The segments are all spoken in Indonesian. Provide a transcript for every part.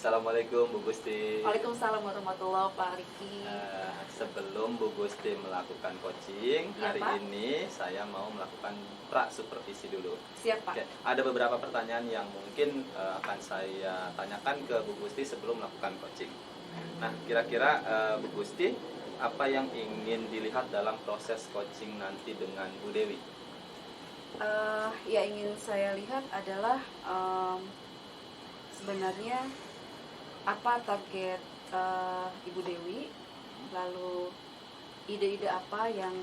Assalamualaikum Bu Gusti. Waalaikumsalam warahmatullahi wabarakatuh, Pak Riki. Sebelum Bu Gusti melakukan coaching, Ya, hari Pak. ini saya mau melakukan pra-supervisi dulu. Siap, Pak. Oke, ada beberapa pertanyaan yang mungkin akan saya tanyakan ke Bu Gusti sebelum melakukan coaching. Nah, kira-kira Bu Gusti, apa yang ingin dilihat dalam proses coaching nanti dengan Bu Dewi? Yang ingin saya lihat adalah sebenarnya apa target Ibu Dewi, lalu ide-ide apa yang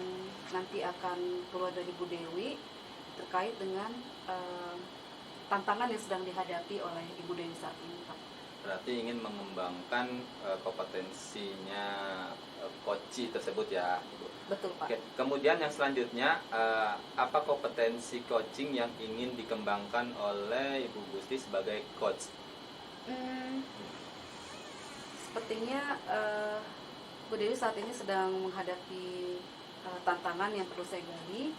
nanti akan keluar dari Ibu Dewi terkait dengan tantangan yang sedang dihadapi oleh Ibu Dewi saat ini, Pak. Berarti ingin mengembangkan kompetensinya coach tersebut ya, Ibu. Betul, Pak. Oke, kemudian yang selanjutnya, apa kompetensi coaching yang ingin dikembangkan oleh Ibu Gusti sebagai coach? Sepertinya Bu Dewi saat ini sedang menghadapi tantangan yang perlu saya gali.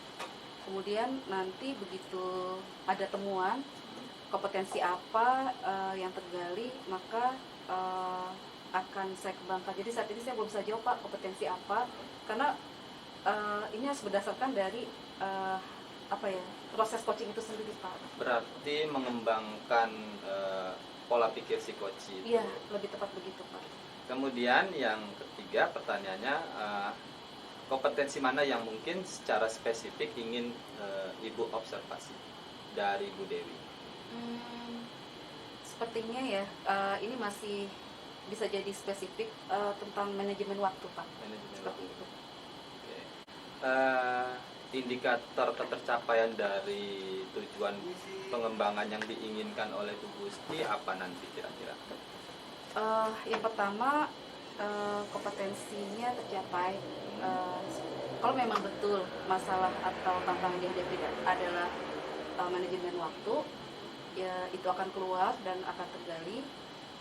Kemudian nanti begitu ada temuan kompetensi apa yang tergali, maka akan saya kembangkan. Jadi saat ini saya belum bisa jawab, Pak, kompetensi apa, karena ini harus berdasarkan dari proses coaching itu sendiri, Pak. Berarti mengembangkan pola pikir si coach itu. Iya, lebih tepat begitu, Pak. Kemudian yang ketiga pertanyaannya, kompetensi mana yang mungkin secara spesifik ingin Ibu observasi dari Bu Dewi? Sepertinya ya, ini masih bisa jadi spesifik tentang manajemen waktu, Pak. Seperti itu. Oke. Indikator ketercapaian dari tujuan pengembangan yang diinginkan oleh Bu Gusti apa nanti kira-kira? Yang pertama, kompetensinya tercapai kalau memang betul masalah atau tantangan yang dihadapi adalah manajemen waktu, ya itu akan keluar dan akan tergali.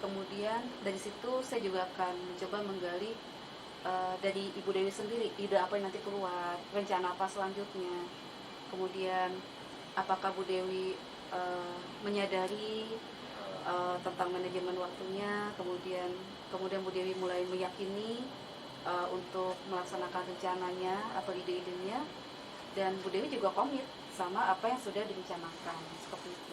Kemudian dari situ saya juga akan mencoba menggali dari Ibu Dewi sendiri, ide apa yang nanti keluar, rencana apa selanjutnya. Kemudian apakah Bu Dewi menyadari tentang manajemen waktunya, kemudian Bu Dewi mulai meyakini untuk melaksanakan rencananya atau ide-idenya, dan Bu Dewi juga komit sama apa yang sudah direncanakan, seperti itu.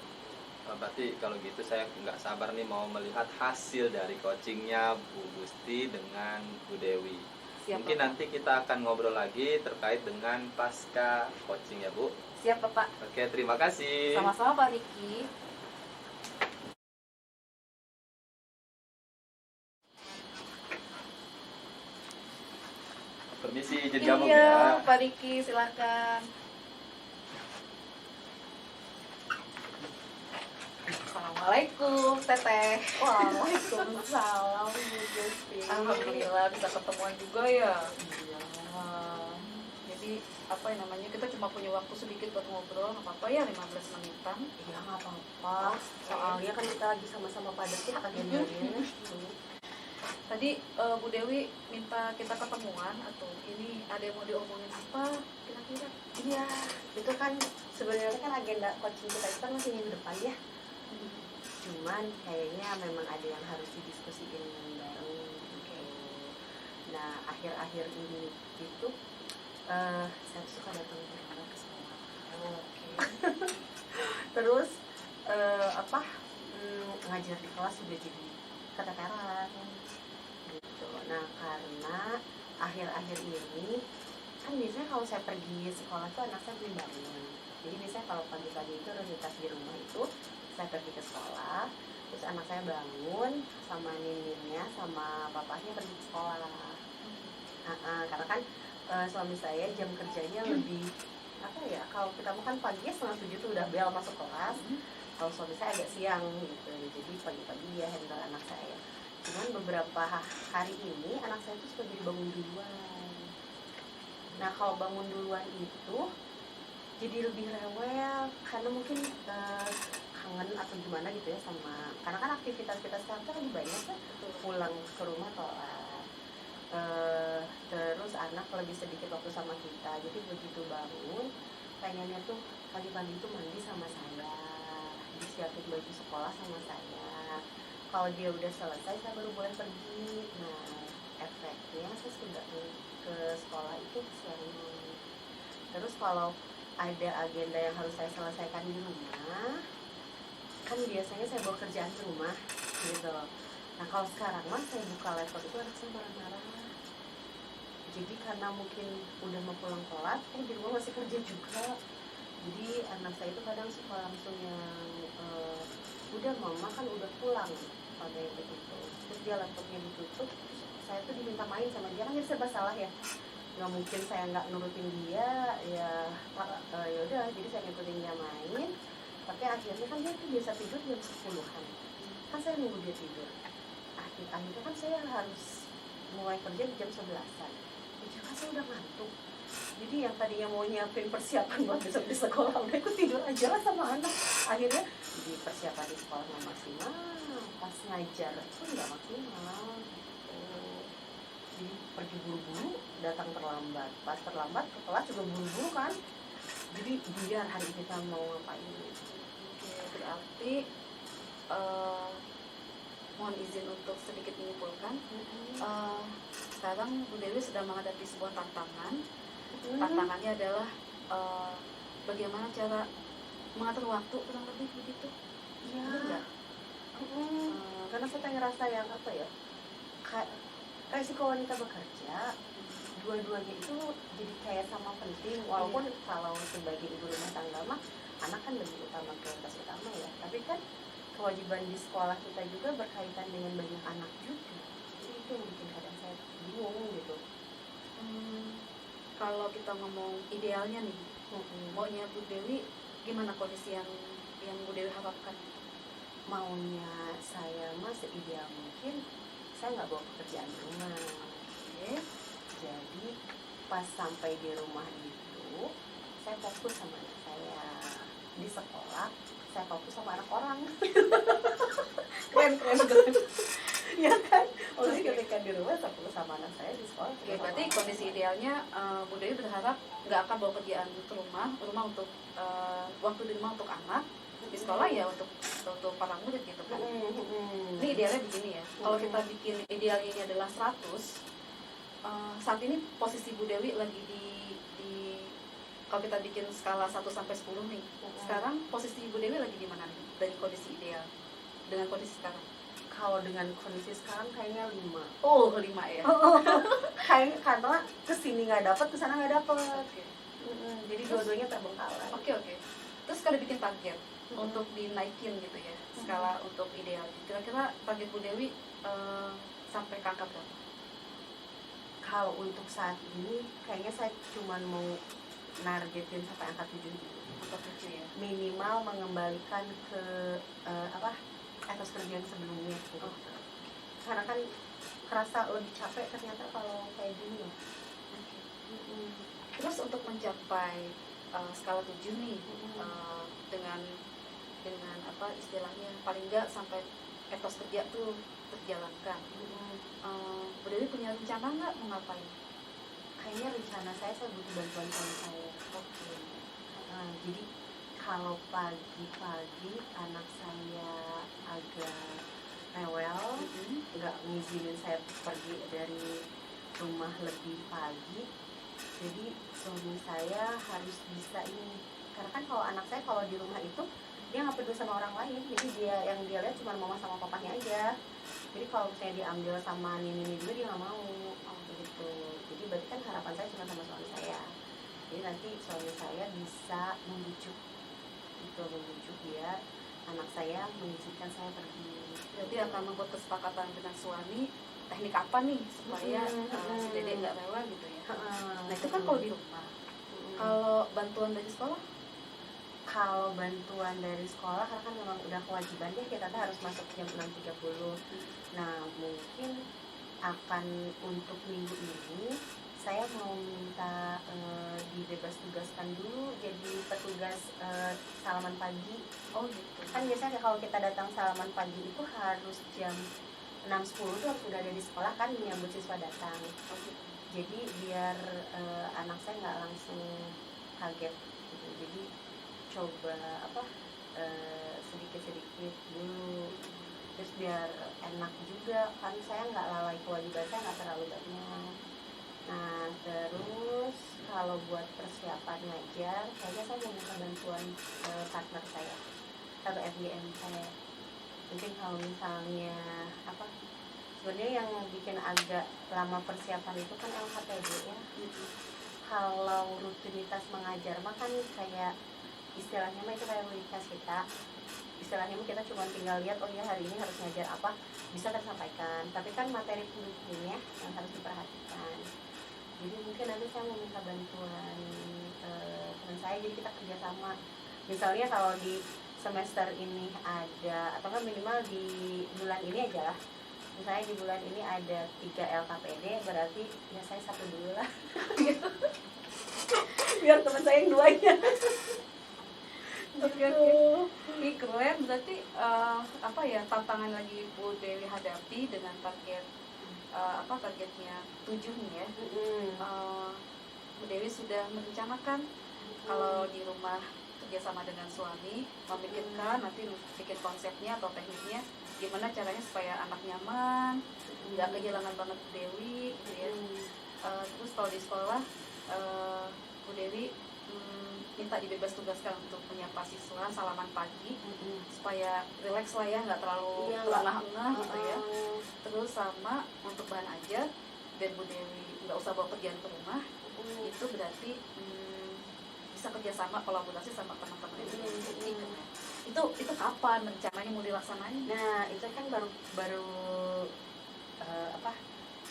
Berarti kalau gitu saya nggak sabar nih mau melihat hasil dari coachingnya Bu Gusti dengan Bu Dewi. Siap, Mungkin Bapak. nanti kita akan ngobrol lagi terkait dengan pasca coaching ya Bu. Siap, Bapak. Oke, terima kasih. Sama-sama, Pak Riki. Permisi, izin gabung Iya, ya. Pak Riki, silakan. Assalamualaikum, Teteh. Waalaikumsalam Bu Gusti. Alhamdulillah bisa ketemuan juga ya. Iya. Jadi apa yang namanya, kita cuma punya waktu sedikit buat ngobrol, nggak apa-apa ya, 15 menitan. Iya nggak apa-apa. Soalnya kan kita lagi sama-sama padat ya agendanya. Tadi Bu Dewi minta kita ketemuan, atau ini ada yang mau diomongin apa kira-kira? Iya, itu kan sebenarnya kan agenda coaching kita itu kan masih minggu depan ya. Cuman kayaknya memang ada yang harus didiskusiin bareng gitu. Nah, akhir-akhir ini itu saya suka datang terlambat ke sekolah. Oke. Terus ngajar di kelas sudah jadi keteteran gitu. Nah, karena akhir-akhir ini kan biasanya kalau saya pergi sekolah tuh anak saya belum bangun. Jadi biasanya kalau pagi-pagi itu rutinitas di rumah itu saya pergi ke sekolah, terus anak saya bangun sama ninnya sama papahnya pergi ke sekolah. Karena kan suami saya jam kerjanya lebih kalau kita makan pagi 6:30 tuh udah bel masuk kelas. Kalau suami saya agak siang gitu, jadi pagi-pagi dia handle anak saya. Cuman beberapa hari ini anak saya tuh suka jadi bangun duluan. Nah, kalau bangun duluan itu jadi lebih rewel karena mungkin kangen atau gimana gitu ya sama, karena kan aktivitas kita sekarang tuh lagi banyak kan, pulang ke rumah telat. Terus anak lebih sedikit waktu sama kita, jadi begitu bangun pengennya tuh pagi-pagi itu mandi sama saya, disiapin baju sekolah sama saya, Kalau dia udah selesai saya baru boleh pergi. Nah efeknya saya sudah ke sekolah itu siang. Terus kalau ada agenda yang harus saya selesaikan di rumah, kan biasanya saya bawa kerjaan ke rumah gitu. Nah kalau sekarang mah saya buka laptop itu anak saya marah-marah. Jadi karena mungkin udah mau pulang kelas, di rumah masih kerja juga. Jadi anak saya itu kadang suka langsung yang udah mama kan udah pulang pada yang begitu. Terus dia laptopnya ditutup, terus saya tuh diminta main sama dia, kan jadi serba salah ya. Nggak mungkin saya nggak nurutin dia, ya udah, jadi saya ngikutin dia main. Tapi akhirnya kan dia tuh biasa tidur jam 10-an, kan saya nunggu dia tidur. Akhirnya kan saya harus mulai kerja di jam 11-an. Jadi kan saya udah ngantuk. Jadi yang tadinya mau nyiapin persiapan buat besok di sekolah, udah ikut tidur aja lah sama anak. Akhirnya di persiapan di sekolah nggak maksimal, pas ngajar pun nggak maksimal. Jadi pergi buru-buru, datang terlambat. Pas terlambat ke kelas juga buru-buru kan. Jadi biar hari ini kita mau ngapain. Oke, berarti mohon izin untuk sedikit menyimpulkan. Sekarang Bu Dewi sedang menghadapi sebuah tantangan. Tantangannya adalah bagaimana cara mengatur waktu, kurang lebih begitu. Iya. Benar nggak? Karena saya ngerasa yang apa ya, resiko wanita bekerja, dua-duanya itu jadi kayak sama penting. Walaupun kalau sebagai ibu rumah tangga mah anak kan lebih utama, prioritas utama ya. Tapi kan kewajiban di sekolah kita juga berkaitan dengan banyak anak juga. Jadi itu yang bikin kadang saya bingung gitu. Kalau kita ngomong idealnya nih, maunya Bu Dewi gimana kondisi yang Bu Dewi harapkan? Maunya saya mah seideal mungkin saya nggak bawa pekerjaan rumah. Oke. Jadi pas sampai di rumah itu saya fokus sama anak saya. Di sekolah saya fokus sama anak orang. keren ya kan. Jadi ketika di rumah saya fokus sama anak saya, di sekolah. Oke, berarti kondisi idealnya Bu Dewi berharap nggak akan bawa kerjaan ke rumah untuk waktu di rumah untuk anak, di sekolah ya untuk para murid gitu kan. Ini idealnya begini ya. Kalau kita bikin idealnya ini adalah 100, saat ini posisi Bu Dewi lagi di kalau kita bikin skala 1 sampai 10 nih. Sekarang posisi Bu Dewi lagi di mana nih dari kondisi ideal dengan kondisi sekarang? Kalau dengan kondisi sekarang kayaknya 5. Oh, 5 ya. Kayak karena kesini nggak dapet, kesana nggak dapet. Oke. Jadi dua-duanya terbengkalai. Oke. Terus kalau bikin target untuk dinaikin gitu ya, skala untuk ideal. Kira-kira target Bu Dewi sampai ke angka berapa? Kalau untuk saat ini kayaknya saya cuma mau nargetin sampai angka 7 dulu. Angka 7 ya. Minimal mengembalikan ke etos kerja yang sebelumnya gitu. Karena kan kerasa lebih capek ternyata kalau kayak gini ya. Terus untuk mencapai skala 7 nih, dengan apa istilahnya, paling enggak sampai etos kerja tuh terjalankan. Bu Dewi punya rencana nggak mau ngapain? Kayaknya rencana saya butuh bantuan suami saya. Oke. Jadi kalau pagi-pagi anak saya agak rewel, nggak ngizinin saya pergi dari rumah lebih pagi. Jadi suami saya harus bisa ini, karena kan kalau anak saya kalau di rumah itu dia nggak peduli sama orang lain, jadi yang dia lihat cuma mama sama papanya aja. Jadi kalau misalnya diambil sama nini juga dia nggak mau, gitu. Jadi berarti kan harapan saya cuma sama suami saya. Jadi nanti suami saya bisa membujuk dia, anak saya mengizinkan saya pergi. Berarti akan membuat kesepakatan dengan suami teknik apa nih supaya si Dede nggak rewel gitu ya. Nah itu kan kalau di rumah. Kalau bantuan dari sekolah? Kalau bantuan dari sekolah karena kan memang udah kewajibannya kita harus masuk jam 6.30. Nah mungkin akan untuk minggu ini saya mau minta dibebas tugaskan dulu jadi petugas salaman pagi. Oh gitu. Kan biasanya kalau kita datang salaman pagi itu harus jam 6.10 tuh harus udah ada di sekolah kan menyambut siswa datang. Oh gitu. Jadi biar anak saya nggak langsung kaget gitu. Jadi coba sedikit-sedikit dulu. terus biar enak juga kan, saya nggak lalai kewajiban, saya nggak terlalu banyak. Nah terus kalau buat persiapan ngajar, kayaknya saya mau minta bantuan partner saya atau FGM saya. Mungkin kalau misalnya apa, sebenarnya yang bikin agak lama persiapan itu kan LHPD ya. Kalau rutinitas mengajar mah kan kayak istilahnya mah itu kayak rutinitas kita, istilahnya mah kita cuma tinggal lihat, oh ya hari ini harus ngajar apa, bisa tersampaikan, tapi kan materi pendukungnya yang harus diperhatikan. Jadi mungkin nanti saya mau minta bantuan teman saya, jadi kita kerjasama. Misalnya kalau di semester ini ada, atau kan minimal di bulan ini aja lah, misalnya di bulan ini ada 3 LKPD, berarti ya saya 1 dulu lah biar teman saya yang 2-nya. Oke. Ini keren, berarti apa ya, tantangan lagi Bu Dewi hadapi dengan targetnya 7 nih ya. Bu Dewi sudah merencanakan kalau di rumah kerjasama dengan suami, memikirkan nanti bikin konsepnya atau tekniknya gimana caranya supaya anak nyaman, nggak kehilangan banget Bu Dewi gitu ya. Terus kalau di sekolah Bu Dewi minta dibebas tugaskan untuk menyapa siswa, salaman pagi supaya rileks lah ya, nggak terlalu lengah-lengah gitu ya. Terus sama untuk bahan ajar biar Bu Dewi nggak usah bawa kerjaan ke rumah, itu berarti bisa kerjasama kolaborasi sama teman-teman itu kapan rencananya mau dilaksanain? Nah itu kan baru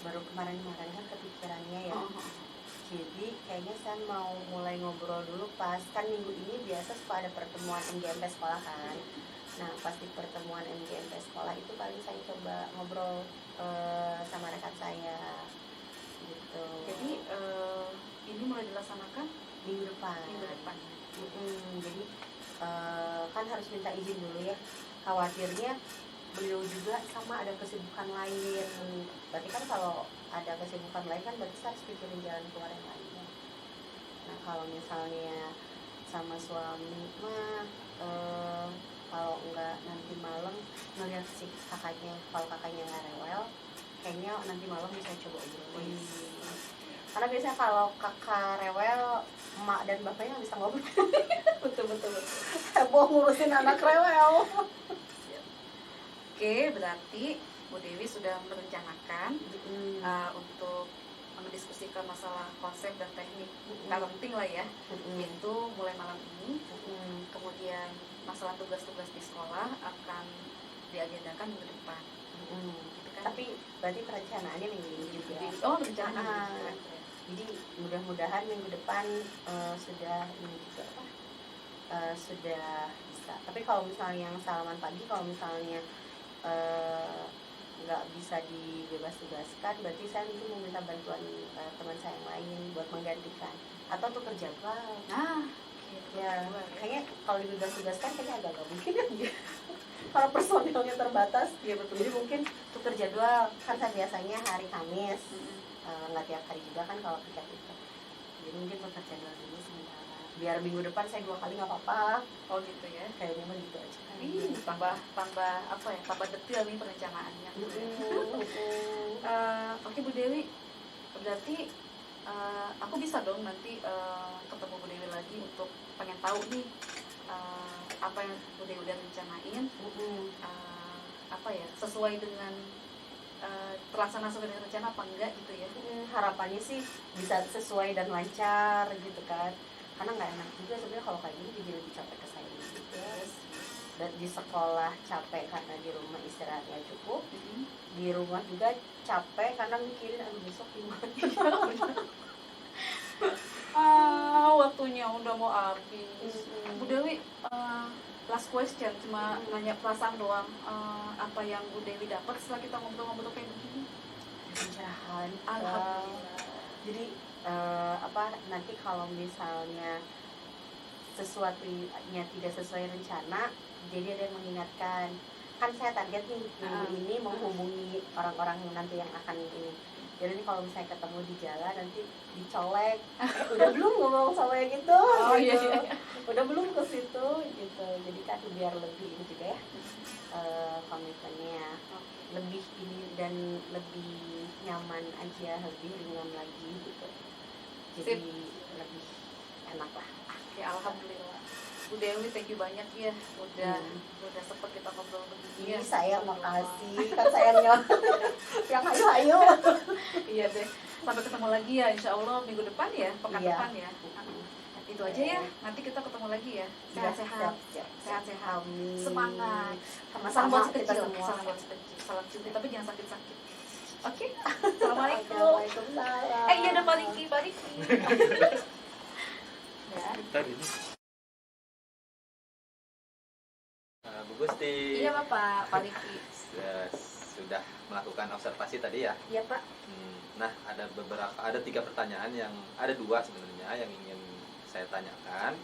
baru kemarin-kemarin kan kepikirannya ya. Jadi kayaknya saya mau mulai ngobrol dulu pas kan minggu ini biasa suka ada pertemuan MGMP sekolah kan. Nah pas di pertemuan MGMP sekolah itu paling saya coba ngobrol sama rekan saya gitu. Jadi ini mulai dilaksanakan minggu depan. Jadi kan harus minta izin dulu ya, khawatirnya beliau juga sama ada kesibukan lain. Berarti kan kalau ada kesibukan lain kan berarti harus pikirin jalan keluar yang lainnya. Nah kalau misalnya sama suami mah kalau enggak nanti malam ngeliat si kakaknya, kalau kakaknya nggak rewel, kayaknya nanti malam bisa coba obrolin. Karena biasanya kalau kakak rewel, emak dan bapaknya nggak bisa ngobrol. betul. Heboh ngurusin anak rewel. Oke, berarti Bu Dewi sudah merencanakan untuk mendiskusikan masalah konsep dan teknik parenting lah ya. Itu mulai malam ini. Kemudian masalah tugas-tugas di sekolah akan diagendakan minggu depan. Gitu kan? Tapi berarti perencanaannya minggu ini juga. Oh, rencana. Jadi mudah-mudahan minggu depan sudah ini juga sudah bisa. Tapi kalau misalnya yang salaman pagi, kalau misalnya nggak bisa dibebas tugaskan, berarti saya mungkin mau minta bantuan teman saya yang lain buat menggantikan atau tuker jadwal. Ya kayaknya kalau dibebas tugaskan kayaknya agak mungkin ya. Kalau personilnya terbatas, ya betul. Jadi mungkin tuker jadwal, kan saya biasanya hari Kamis, nggak tiap hari juga kan kalau piket itu. Jadi mungkin tuker jadwal dulu sementara. Biar minggu depan saya 2 kali nggak apa-apa. Oh gitu ya. Kayaknya mah gitu aja. Tambah detail nih perencanaannya. Oke Bu Dewi, berarti aku bisa dong nanti ketemu Bu Dewi lagi untuk pengen tahu nih apa yang Bu Dewi udah rencanain, sesuai dengan terlaksana sesuai dengan rencana apa enggak gitu ya. Harapannya sih bisa sesuai dan lancar gitu kan, karena nggak enak juga sebenarnya kalau kayak gini jadi lebih capek ke saya juga. Dan di sekolah capek karena di rumah istirahatnya cukup, di rumah juga capek karena mikirin aduh besok gimana. Waktunya udah mau habis. Bu Dewi, last question, cuma nanya perasaan doang. Apa yang Bu Dewi dapat setelah kita ngobrol-ngobrol kayak begini? Pencerahan. Alhamdulillah. Jadi nanti kalau misalnya sesuatunya tidak sesuai rencana, jadi ada yang mengingatkan. Kan saya target nih minggu ini menghubungi orang-orang yang nanti yang akan ini. Jadi nih kalau misalnya ketemu di jalan nanti dicolek, udah belum ngomong sama yang itu, Oh iya, gitu. iya. Udah belum ke situ gitu. Jadi kan biar lebih ini juga ya komitmennya lebih ini dan lebih nyaman aja, lebih ringan lagi gitu. Jadi lebih enak lah. Ya alhamdulillah. Bu Dewi, thank you banyak ya udah sempet kita ngobrol begini ya. Saya makasih, kan sayangnya yang hayu-hayu. Iya deh, sampai ketemu lagi ya insya Allah minggu depan ya, pekan Iya. depan ya. Itu aja ya, nanti kita ketemu lagi ya. Sehat-sehat, sehat-sehat, Amin. semangat. Salam Sama-sama buat si kita kecil, semua. salam buat si kecil, salam cuti, tapi jangan sakit-sakit. Oke, assalamualaikum. Waalaikumsalam. Iya ada Pak Riki. Ya. Bu Gusti, Iya Bapak, Pak Riki. sudah melakukan observasi tadi ya. Iya Pak. Nah, ada 3 pertanyaan ada 2 sebenarnya yang ingin saya tanyakan.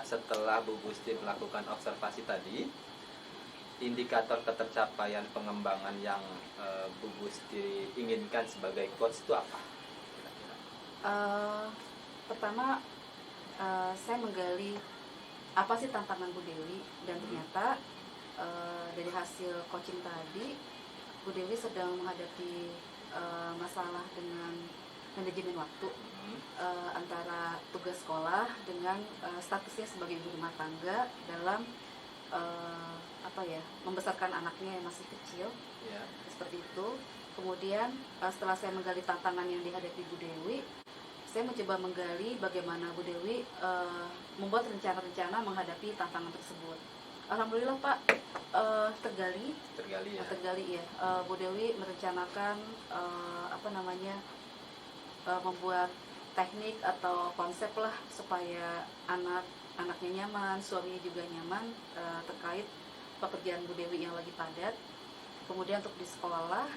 Setelah Bu Gusti melakukan observasi tadi, indikator ketercapaian pengembangan yang Bu Gusti inginkan sebagai coach itu apa? Kira-kira? Pertama, saya menggali apa sih tantangan Bu Dewi, dan ternyata dari hasil coaching tadi Bu Dewi sedang menghadapi masalah dengan manajemen waktu antara tugas sekolah dengan statusnya sebagai ibu rumah tangga dalam membesarkan anaknya yang masih kecil, Ya. seperti itu. Kemudian setelah saya menggali tantangan yang dihadapi Bu Dewi, saya mencoba menggali bagaimana Bu Dewi membuat rencana-rencana menghadapi tantangan tersebut. Alhamdulillah Pak, tergali ya. Bu Dewi merencanakan membuat teknik atau konsep lah supaya anaknya nyaman, suaminya juga nyaman terkait pekerjaan Bu Dewi yang lagi padat. Kemudian untuk di sekolah,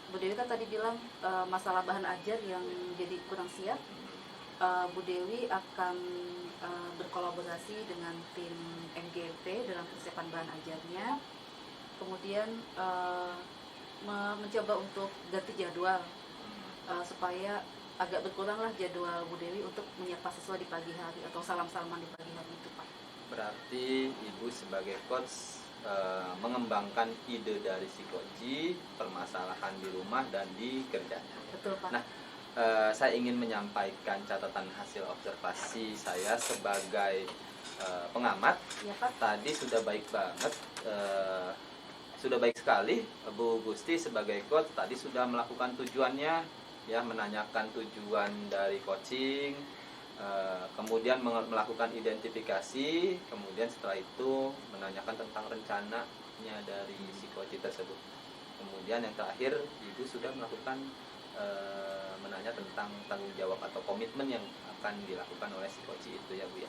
Bu Dewi kan tadi bilang masalah bahan ajar yang jadi kurang siap. Bu Dewi akan berkolaborasi dengan tim MGP dalam persiapan bahan ajarnya. Kemudian mencoba untuk ganti jadwal supaya agak berkuranglah jadwal Bu Dewi untuk menyapa siswa di pagi hari atau salam-salaman di pagi hari itu Pak. Berarti Ibu sebagai coach mengembangkan ide dari si koji, permasalahan di rumah dan di kerjanya. Betul Pak. Nah, saya ingin menyampaikan catatan hasil observasi saya sebagai pengamat. Ya Pak. Tadi sudah baik banget, sudah baik sekali Bu Gusti sebagai coach tadi sudah melakukan tujuannya, ya, menanyakan tujuan dari coaching, kemudian melakukan identifikasi, kemudian setelah itu menanyakan tentang rencananya dari si coach tersebut. Kemudian yang terakhir Ibu sudah melakukan menanya tentang tanggung jawab atau komitmen yang akan dilakukan oleh si coach itu ya Bu ya.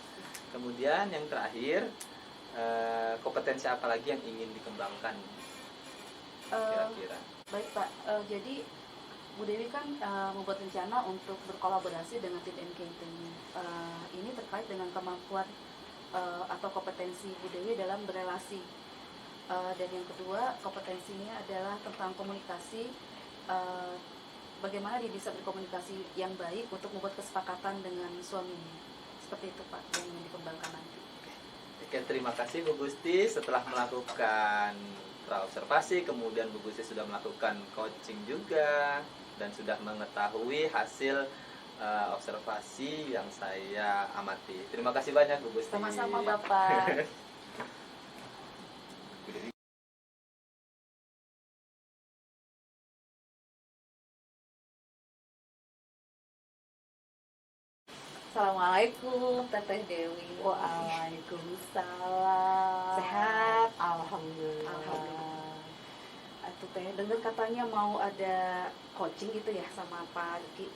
Kemudian yang terakhir kompetensi apa lagi yang ingin dikembangkan kira-kira? Baik Pak, jadi Bu Dewi kan membuat rencana untuk berkolaborasi dengan tim MKT. Ini terkait dengan kemampuan atau kompetensi Bu Dewi dalam berelasi. Dan yang kedua, kompetensinya adalah tentang komunikasi. Bagaimana dia bisa berkomunikasi yang baik untuk membuat kesepakatan dengan suaminya. Seperti itu Pak, yang ingin dikembangkan nanti. Oke, terima kasih Bu Gusti. Setelah melakukan praobservasi, kemudian Bu Gusti sudah melakukan coaching juga dan sudah mengetahui hasil observasi yang saya amati. Terima kasih banyak Bu Gusti. Sama-sama Bapak. Assalamualaikum Teteh Dewi. Waalaikumsalam. Sehat? Alhamdulillah. Alhamdulillah. Itu Teh dengar katanya mau ada coaching gitu ya sama Pak Riki.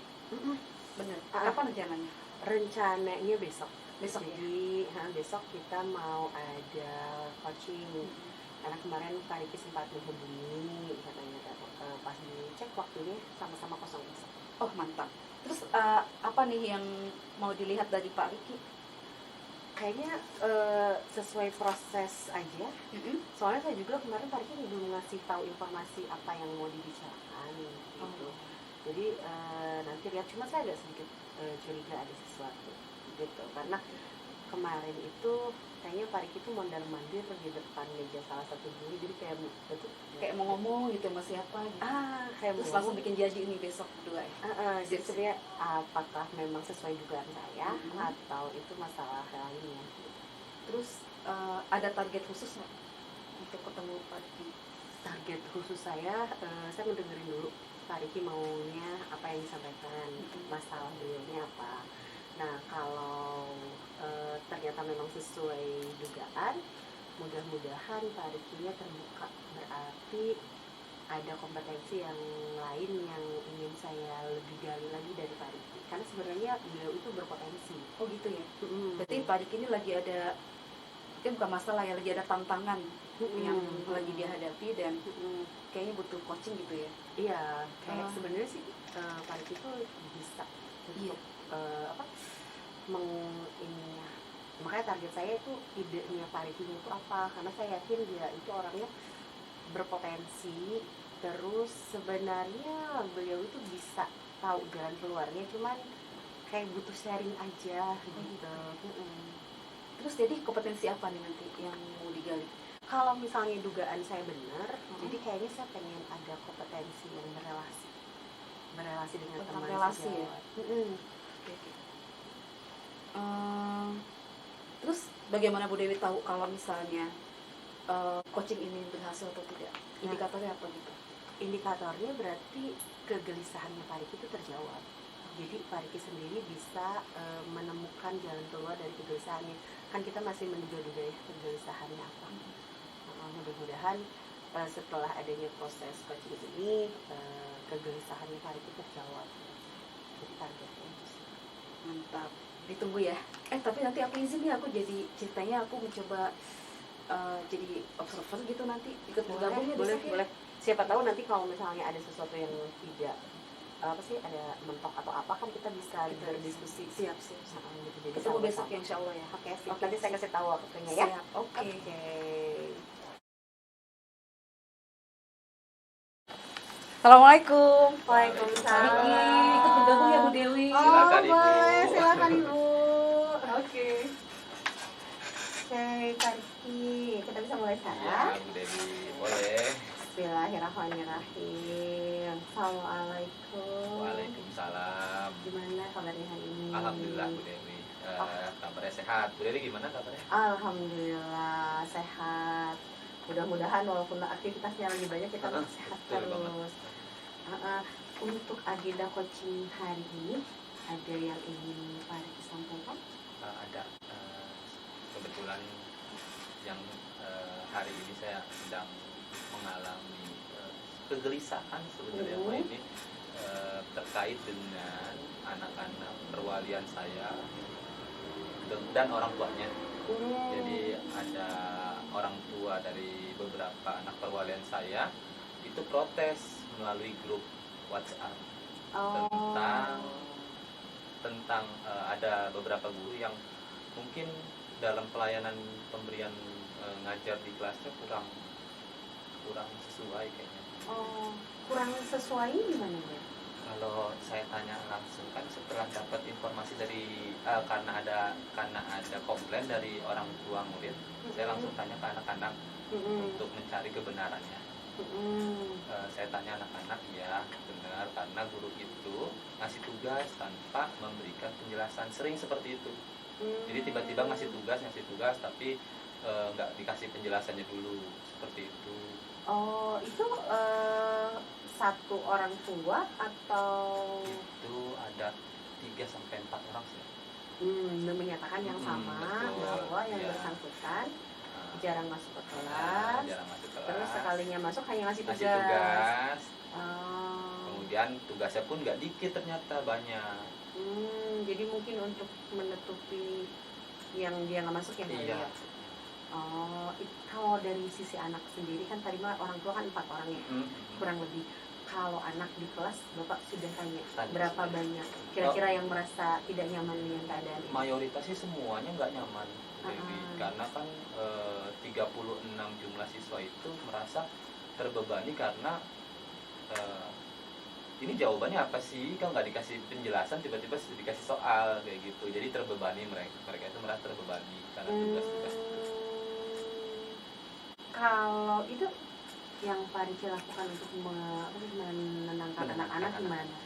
Bener. Kapan rencananya? Rencananya besok. Besok ya? Jadi besok kita mau ada coaching. Karena kemarin Pak Riki sempat menghubungi, katanya pas dicek waktunya sama-sama kosong besok. Oh mantap. Terus apa nih yang mau dilihat dari Pak Riki? kayaknya sesuai proses aja. Soalnya saya juga kemarin tadi belum ngasih tahu informasi apa yang mau dibicarakan gitu. Jadi nanti lihat, cuma saya agak sedikit curiga ada sesuatu gitu, karena kemarin itu kayaknya Pak Riki itu mondar-mandir di depan meja salah satu guru, jadi kayak betul Kayak mau ngomong gitu sama siapa gitu. kayak Terus mau langsung ngomong. bikin janji nih besok berdua ya. Jadi sebenarnya apakah memang sesuai dugaan saya Mhm. atau itu masalah lainnya? Terus ada target khusus nggak untuk ketemu Pak Riki? Target khusus saya mendengarin dulu Pak Riki maunya apa yang disampaikan, masalah beliaunya apa. Nah kalau ternyata memang sesuai dugaan, mudah-mudahan Pak Rikinya terbuka, berarti ada kompetensi yang lain yang ingin saya lebih gali lagi dari Pak Riki, karena sebenarnya beliau itu berpotensi. Oh gitu ya. Berarti Pak Riki ini lagi ada, mungkin bukan masalah ya, lagi ada tantangan yang lagi dia hadapi dan kayaknya butuh coaching gitu ya. Iya, kayak sebenarnya sih Pak Riki itu bisa untuk ininya. Makanya target saya itu idenya Pak Riki itu apa, karena saya yakin dia itu orangnya berpotensi, terus sebenarnya beliau itu bisa tahu jalan keluarnya, cuman kayak butuh sharing aja gitu. Terus jadi kompetensi apa nih nanti yang mau digali? Kalau misalnya dugaan saya benar, jadi kayaknya saya pengen ada kompetensi yang berrelasi dengan Tentang teman relasi ya? sejawat. Terus bagaimana Bu Dewi tahu kalau misalnya coaching ini berhasil atau tidak? Indikatornya apa gitu? Indikatornya berarti kegelisahannya Pak Riki itu terjawab. Jadi Pak Riki sendiri bisa menemukan jalan keluar dari kegelisahannya. Kan kita masih menduga-duga ya kegelisahannya apa. Mudah-mudahan setelah adanya proses coaching ini kegelisahannya Pak Riki terjawab. Jadi targetnya itu sih. Mantap, ditunggu ya. Tapi nanti aku izin ya, aku jadi ceritanya aku mencoba jadi observer gitu, nanti ikut bergabung ya besok ya. Boleh. Siapa tahu nanti kalau misalnya ada sesuatu yang tidak ada mentok atau apa, kan kita bisa berdiskusi. Siap. Gitu. Jadi Ketemu besok ya insya Allah ya. Oke, nanti saya kasih tahu waktunya ya. Siap. Oke. Assalamualaikum. Waalaikumsalam. Riki, ikut bergabung ya Bu Dewi. Silakan, Ibu. Boleh, silakan Ibu. Oke. Oke, Pak Riki, kita bisa mulai Ya, sekarang. Bu Dewi, boleh. Bismillahirrahmanirrahim. Assalamualaikum. Waalaikumsalam. Gimana kabarnya hari ini? Alhamdulillah Bu Dewi. Kabarnya sehat. Bu Dewi gimana kabarnya? Alhamdulillah sehat. Mudah-mudahan walaupun aktivitasnya lagi banyak, kita masih sehat betul terus. Untuk agenda coaching hari ini, ada yang ingin Pak Riki sampaikan? Ada kebetulan yang hari ini saya sedang mengalami kegelisahan sebenarnya Bu ini terkait dengan anak-anak perwalian saya dan orang tuanya. Jadi ada orang tua dari beberapa anak perwalian saya itu protes melalui grup WhatsApp tentang ada beberapa guru yang mungkin dalam pelayanan pemberian ngajar di kelasnya kurang sesuai kayaknya. Kurang sesuai gimana ya? Kalau saya tanya langsung kan setelah dapat informasi dari karena ada komplain dari orang tua murid, saya langsung tanya ke anak-anak untuk mencari kebenarannya. Saya tanya anak-anak, ya benar, karena guru itu ngasih tugas tanpa memberikan penjelasan, sering seperti itu. Jadi tiba-tiba ngasih tugas tapi nggak dikasih penjelasannya dulu, seperti itu. Itu satu orang tua atau itu ada 3-4 orang sih. Menyatakan yang sama, betul, bahwa yang ya. bersangkutan jarang masuk ke kelas, terus sekalinya masuk hanya ngasih tugas. Kemudian tugasnya pun nggak dikit, ternyata banyak. Jadi mungkin untuk menutupi yang dia nggak masuk ya. Iya. Kalau dari sisi anak sendiri kan tadi mah orang tua kan 4 orang ya, kurang lebih. kalau anak di kelas Bapak sudah tanya Tanya. berapa banyak kira-kira yang merasa tidak nyaman dengan keadaan ini? Mayoritas sih semuanya nggak nyaman, Dewi. Karena kan 36 jumlah siswa itu merasa terbebani karena ini jawabannya apa sih, kalau nggak dikasih penjelasan tiba-tiba dikasih soal kayak gitu, jadi terbebani, mereka itu merasa terbebani karena tugas-tugas. Kalau itu yang Pak Ricci lakukan untuk menenangkan anak-anak gimana?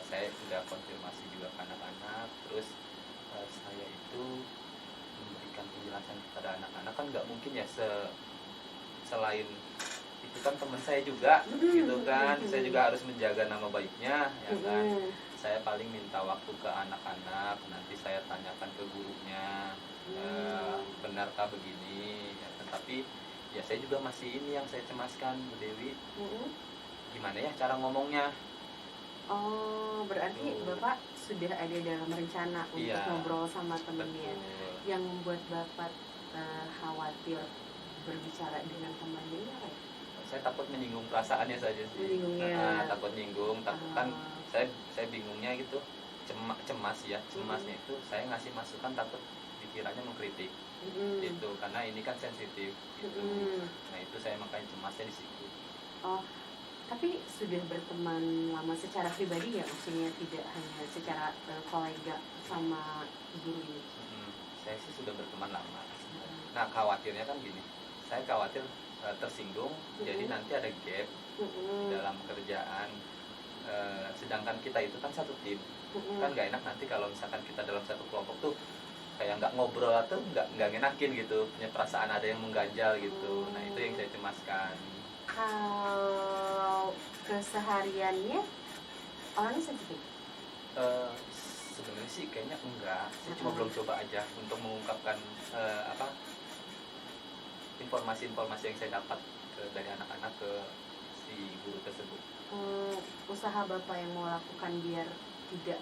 Saya sudah konfirmasi juga ke anak-anak, terus saya itu memberikan penjelasan kepada anak-anak, kan nggak mungkin ya selain itu kan teman saya juga gitu kan, saya juga harus menjaga nama baiknya ya kan. Saya paling minta waktu ke anak-anak, nanti saya tanyakan ke gurunya, benarkah begini ya, tapi ya saya juga masih ini yang saya cemaskan, Bu Dewi, gimana ya cara ngomongnya. Oh, berarti Bapak sudah ada dalam rencana untuk ngobrol sama temennya. Yang membuat Bapak khawatir berbicara dengan temannya ini apa ya? Saya takut menyinggung perasaannya saja sih. Takut nyinggung, kan saya bingungnya gitu, cemasnya itu saya ngasih masukan takut dikiranya mengkritik gitu, karena ini kan sensitif gitu. Nah itu saya makanya cemasnya di situ. Oh, tapi sudah berteman lama secara pribadi ya, maksudnya tidak hanya secara kolega sama guru ini? Saya sih sudah berteman lama. Nah khawatirnya kan gini, saya khawatir tersinggung, jadi nanti ada gap dalam kerjaan. Sedangkan kita itu kan satu tim, kan nggak enak nanti kalau misalkan kita dalam satu kelompok tuh kayak nggak ngobrol atau nggak ngenakin gitu, punya perasaan ada yang mengganjal gitu. Nah itu yang saya cemaskan. Kalau kesehariannya orangnya sensitif? Sebenarnya sih kayaknya enggak, saya cuma belum coba aja untuk mengungkapkan informasi-informasi yang saya dapat dari anak-anak ke si guru tersebut. Usaha Bapak yang mau lakukan biar tidak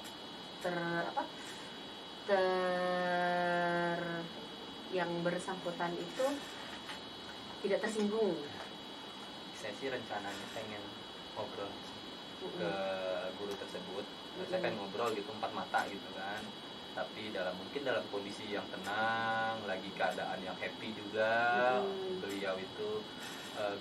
yang bersangkutan itu tidak tersinggung. Saya sih rencananya pengen ngobrol ke guru tersebut. Saya pengen ngobrol gitu 4 mata gitu kan. Tapi mungkin dalam kondisi yang tenang, lagi keadaan yang happy juga, beliau itu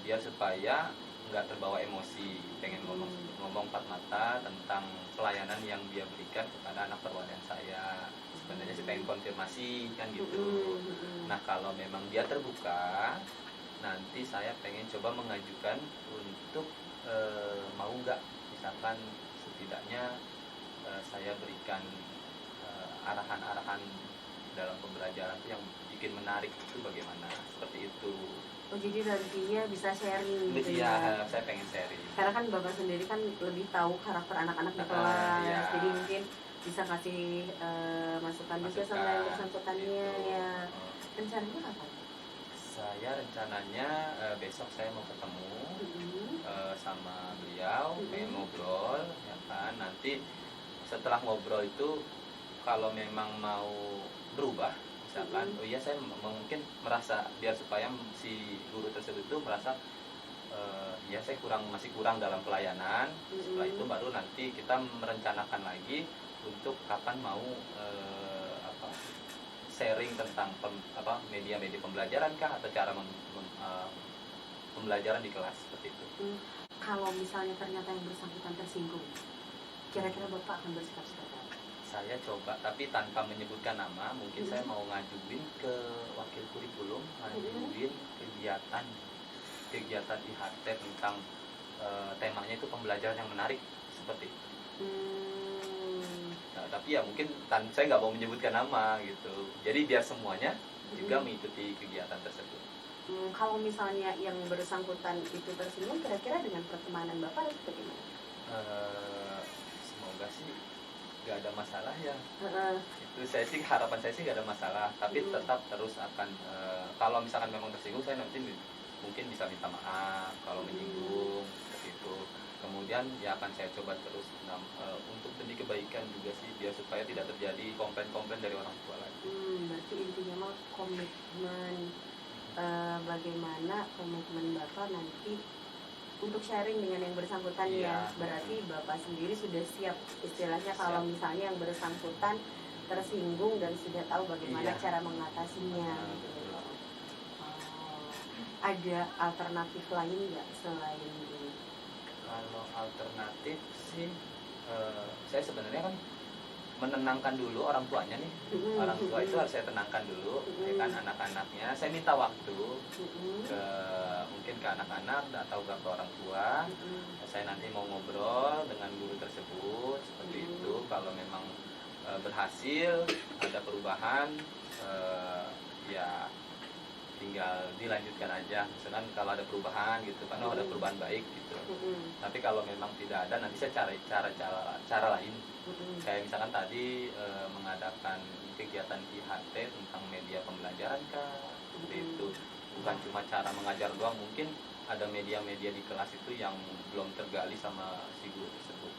biar supaya nggak terbawa emosi, pengen ngomong 4 mata tentang pelayanan yang dia berikan kepada anak perwakilan saya. Sebenarnya sih pengen konfirmasi kan gitu. Nah kalau memang dia terbuka, nanti saya pengen coba mengajukan untuk mau nggak misalkan setidaknya saya berikan arahan-arahan dalam pembelajaran itu yang bikin menarik itu bagaimana, seperti itu. Oh jadi nantinya bisa sharing gitu ya? Saya pengen sharing. Karena kan Bapak sendiri kan lebih tahu karakter anak-anak di kelas, jadi mungkin bisa kasih masukan juga sama yang bersangkutannya gitu. Ya. Rencananya kapan? Saya rencananya besok saya mau ketemu sama beliau, pengen ngobrol, ya kan. Nanti setelah ngobrol itu kalau memang mau berubah, misalkan, oh iya saya mungkin merasa biar supaya si guru tersebut itu merasa ya saya masih kurang dalam pelayanan. Setelah itu baru nanti kita merencanakan lagi untuk kapan mau sharing tentang media-media pembelajaran kah atau cara pembelajaran di kelas seperti itu. Kalau misalnya ternyata yang bersangkutan tersinggung, kira-kira Bapak akan bersikap seperti apa? Saya coba, tapi tanpa menyebutkan nama, mungkin saya mau ngajuin ke wakil kurikulum, ngajuin kegiatan IHT tentang temanya itu pembelajaran yang menarik seperti itu. Nah, tapi ya mungkin saya nggak mau menyebutkan nama gitu, jadi biar semuanya juga mengikuti kegiatan tersebut. Kalau misalnya yang bersangkutan itu tersinggung, kira-kira dengan pertemanan Bapak itu bagaimana? Semoga sih nggak ada masalah ya. Itu harapan saya sih nggak ada masalah, tapi tetap terus akan kalau misalkan memang tersinggung, saya nanti mungkin bisa minta maaf kalau menyinggung seperti itu. Kemudian ya akan saya coba terus untuk demi kebaikan juga sih, biar supaya tidak terjadi komplain-komplain dari orang tua lagi. Berarti intinya mah komitmen, bagaimana komitmen Bapak nanti untuk untuk sharing dengan yang bersangkutan Iya. ya. Berarti Bapak sendiri sudah siap istilahnya kalau Siap. misalnya yang bersangkutan tersinggung dan sudah tahu bagaimana Iya. cara mengatasinya gitu. Betul. Oh, ada alternatif lain nggak selain ini? Kalau alternatif sih, saya sebenarnya kan menenangkan dulu orang tuanya nih. Orang tua itu harus saya tenangkan dulu, ya kan, anak-anaknya. Saya minta waktu ke mungkin ke anak-anak atau ke orang tua. Saya nanti mau ngobrol dengan guru tersebut seperti itu. Kalau memang berhasil ada perubahan, ya tinggal dilanjutkan aja. Misalkan kalau ada perubahan gitu kan, ada perubahan baik gitu. Tapi kalau memang tidak ada, nanti saya cari cara lain. Kayak misalkan tadi mengadakan kegiatan IHT tentang media pembelajaran kah, seperti itu. Bukan cuma cara mengajar doang, mungkin ada media-media di kelas itu yang belum tergali sama si guru tersebut.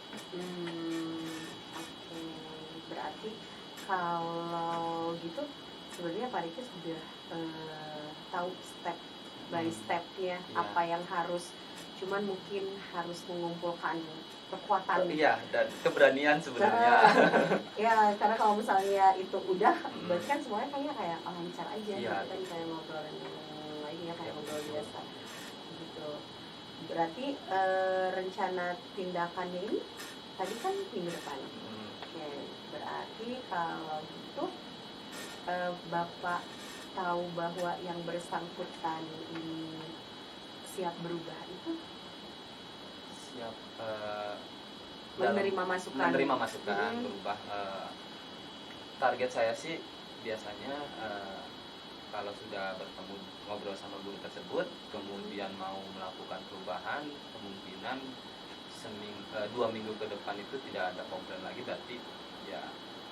Oke. Berarti kalau gitu sebenarnya Pak Riki sudah tahu step by stepnya apa yang harus, cuman mungkin harus mengumpulkan kekuatan. Iya, dan keberanian sebenarnya. Ya, karena kalau misalnya itu udah, berarti kan semuanya kayaknya kayak lancar aja, Iya. gitu kan, kayak ngobrol lagi ya, kayak ngobrol biasa gitu. Berarti rencana tindakannya ini tadi kan minggu depan. Oke, berarti kalau gitu Bapak tahu bahwa yang bersangkutan ini siap berubah itu Siap menerima masukan. berubah. Target saya sih biasanya kalau sudah bertemu ngobrol sama guru tersebut, kemudian mau melakukan perubahan, kemungkinan 2 minggu ke depan itu tidak ada komplain lagi, berarti ya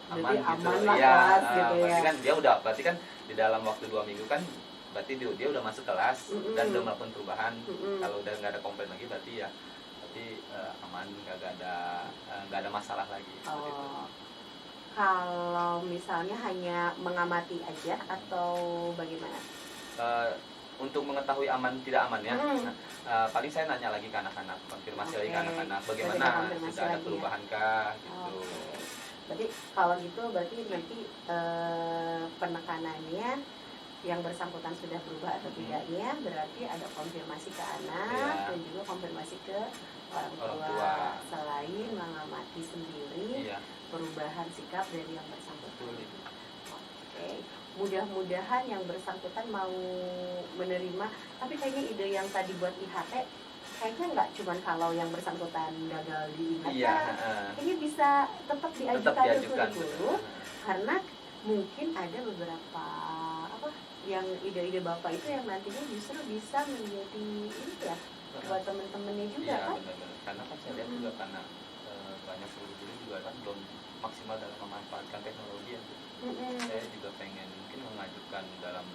aman Jadi gitu. aman lah Ya, kelas gitu berarti ya. kan berarti kan di dalam waktu 2 minggu kan berarti dia udah masuk kelas dan udah melakukan perubahan. Kalau udah nggak ada komplain lagi, berarti ya aman, nggak ada masalah lagi. Seperti itu. Kalau misalnya hanya mengamati aja atau bagaimana? Untuk mengetahui aman tidak aman ya, paling saya nanya lagi ke anak-anak, konfirmasi lagi ke anak-anak, bagaimana, sudah ada perubahan kah gitu. Berarti kalau gitu berarti nanti penekanannya yang bersangkutan sudah berubah atau tidaknya, berarti ada konfirmasi ke anak dan juga konfirmasi ke orang tua. Selain mengamati sendiri perubahan sikap dari yang bersangkutan. Oke, mudah-mudahan yang bersangkutan mau menerima. Tapi kayaknya ide yang tadi buat IHT kayaknya nggak cuman kalau yang bersangkutan gagal diingatkan, kayaknya bisa tetap diajukan dulu, karena mungkin ada beberapa yang ide-ide Bapak itu yang nantinya justru bisa menjadi ini ya buat teman-temannya juga. Iya, kan? benar-benar. Karena kan saya lihat juga karena banyak guru-guru juga kan belum maksimal dalam memanfaatkan teknologi ya. Saya juga pengen mungkin mengajukan dalam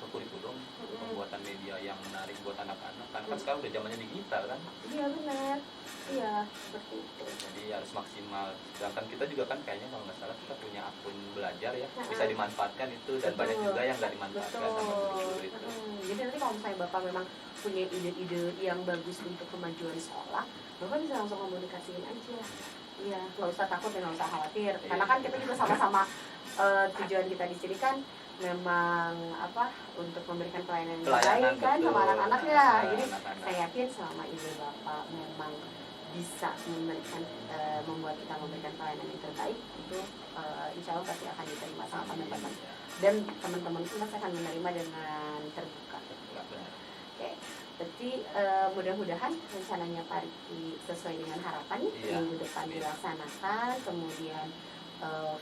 kurikulum pembuatan media yang menarik buat anak-anak, karena kan sekarang udah zamannya digital kan. Iya benar, iya seperti itu. Jadi harus maksimal. Sedangkan kita juga kan kayaknya kalau nggak salah kita punya akun belajar ya, bisa dimanfaatkan itu, dan banyak juga yang nggak dimanfaatkan sama guru-guru itu. Jadi nanti kalau misalnya Bapak memang punya ide-ide yang bagus untuk kemajuan sekolah, Bapak bisa langsung komunikasiin aja. Iya, nggak usah takut dan nggak usah khawatir. Karena kan kita juga sama-sama tujuan kita di sini kan memang untuk memberikan pelayanan yang baik kan sama anak-anak ya. Jadi saya yakin selama ide Bapak memang bisa membuat kita memberikan pelayanan yang terbaik, itu insya Allah pasti akan diterima sama teman-teman, dan teman-teman pun pasti akan menerima dengan terbuka. Oke, berarti mudah-mudahan rencananya Pak Riki sesuai dengan harapan minggu depan dilaksanakan, kemudian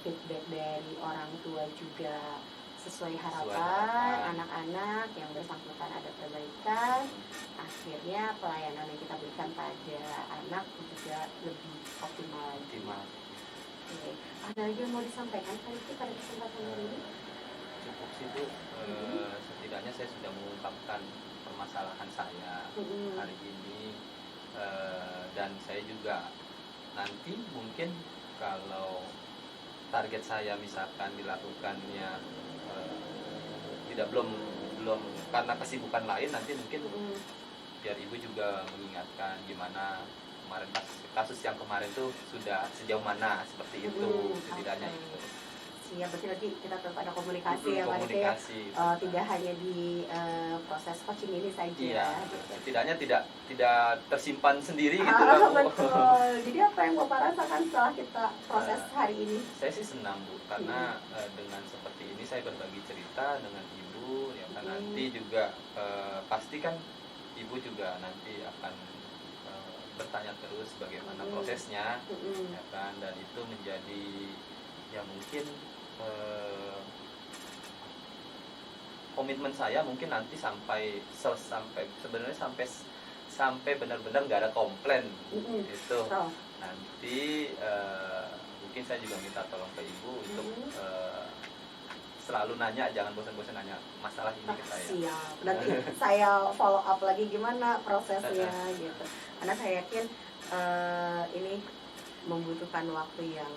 feedback dari orang tua juga sesuai harapan anak-anak yang bersangkutan ada perbaikan, akhirnya pelayanan yang kita berikan pada anak juga lebih optimal. Oke. Ada lagi yang mau disampaikan Pak Riki pada kesempatan ini? Cukup sih Bu, setidaknya saya sudah mengungkapkan permasalahan saya hari ini, dan saya juga nanti mungkin kalau target saya misalkan dilakukannya belum karena kesibukan lain, nanti mungkin biar ibu juga mengingatkan gimana kemarin kasus yang kemarin tuh sudah sejauh mana seperti itu, setidaknya Oke. itu. Siap, berarti nanti kita tetap ada komunikasi ya Pak Riki ya. Komunikasi. Tidak hanya di proses coaching ini saja. Iya, gitu. setidaknya tidak tersimpan sendiri gitu Ah, lah Bu. betul. Jadi apa yang Bapak rasakan setelah kita proses hari ini? Saya sih senang Bu, karena dengan seperti ini saya berbagi cerita dengan ibu, ya kan nanti juga pasti kan ibu juga nanti akan bertanya terus bagaimana prosesnya, ya kan, dan itu menjadi ya mungkin komitmen saya mungkin nanti sampai sebenarnya sampai benar-benar nggak ada komplain itu. Oh. Nanti mungkin saya juga minta tolong ke ibu untuk selalu nanya, jangan bosan-bosan nanya masalah ini ke saya. Siap. Nanti saya follow up lagi gimana prosesnya gitu. Karena saya yakin ini membutuhkan waktu yang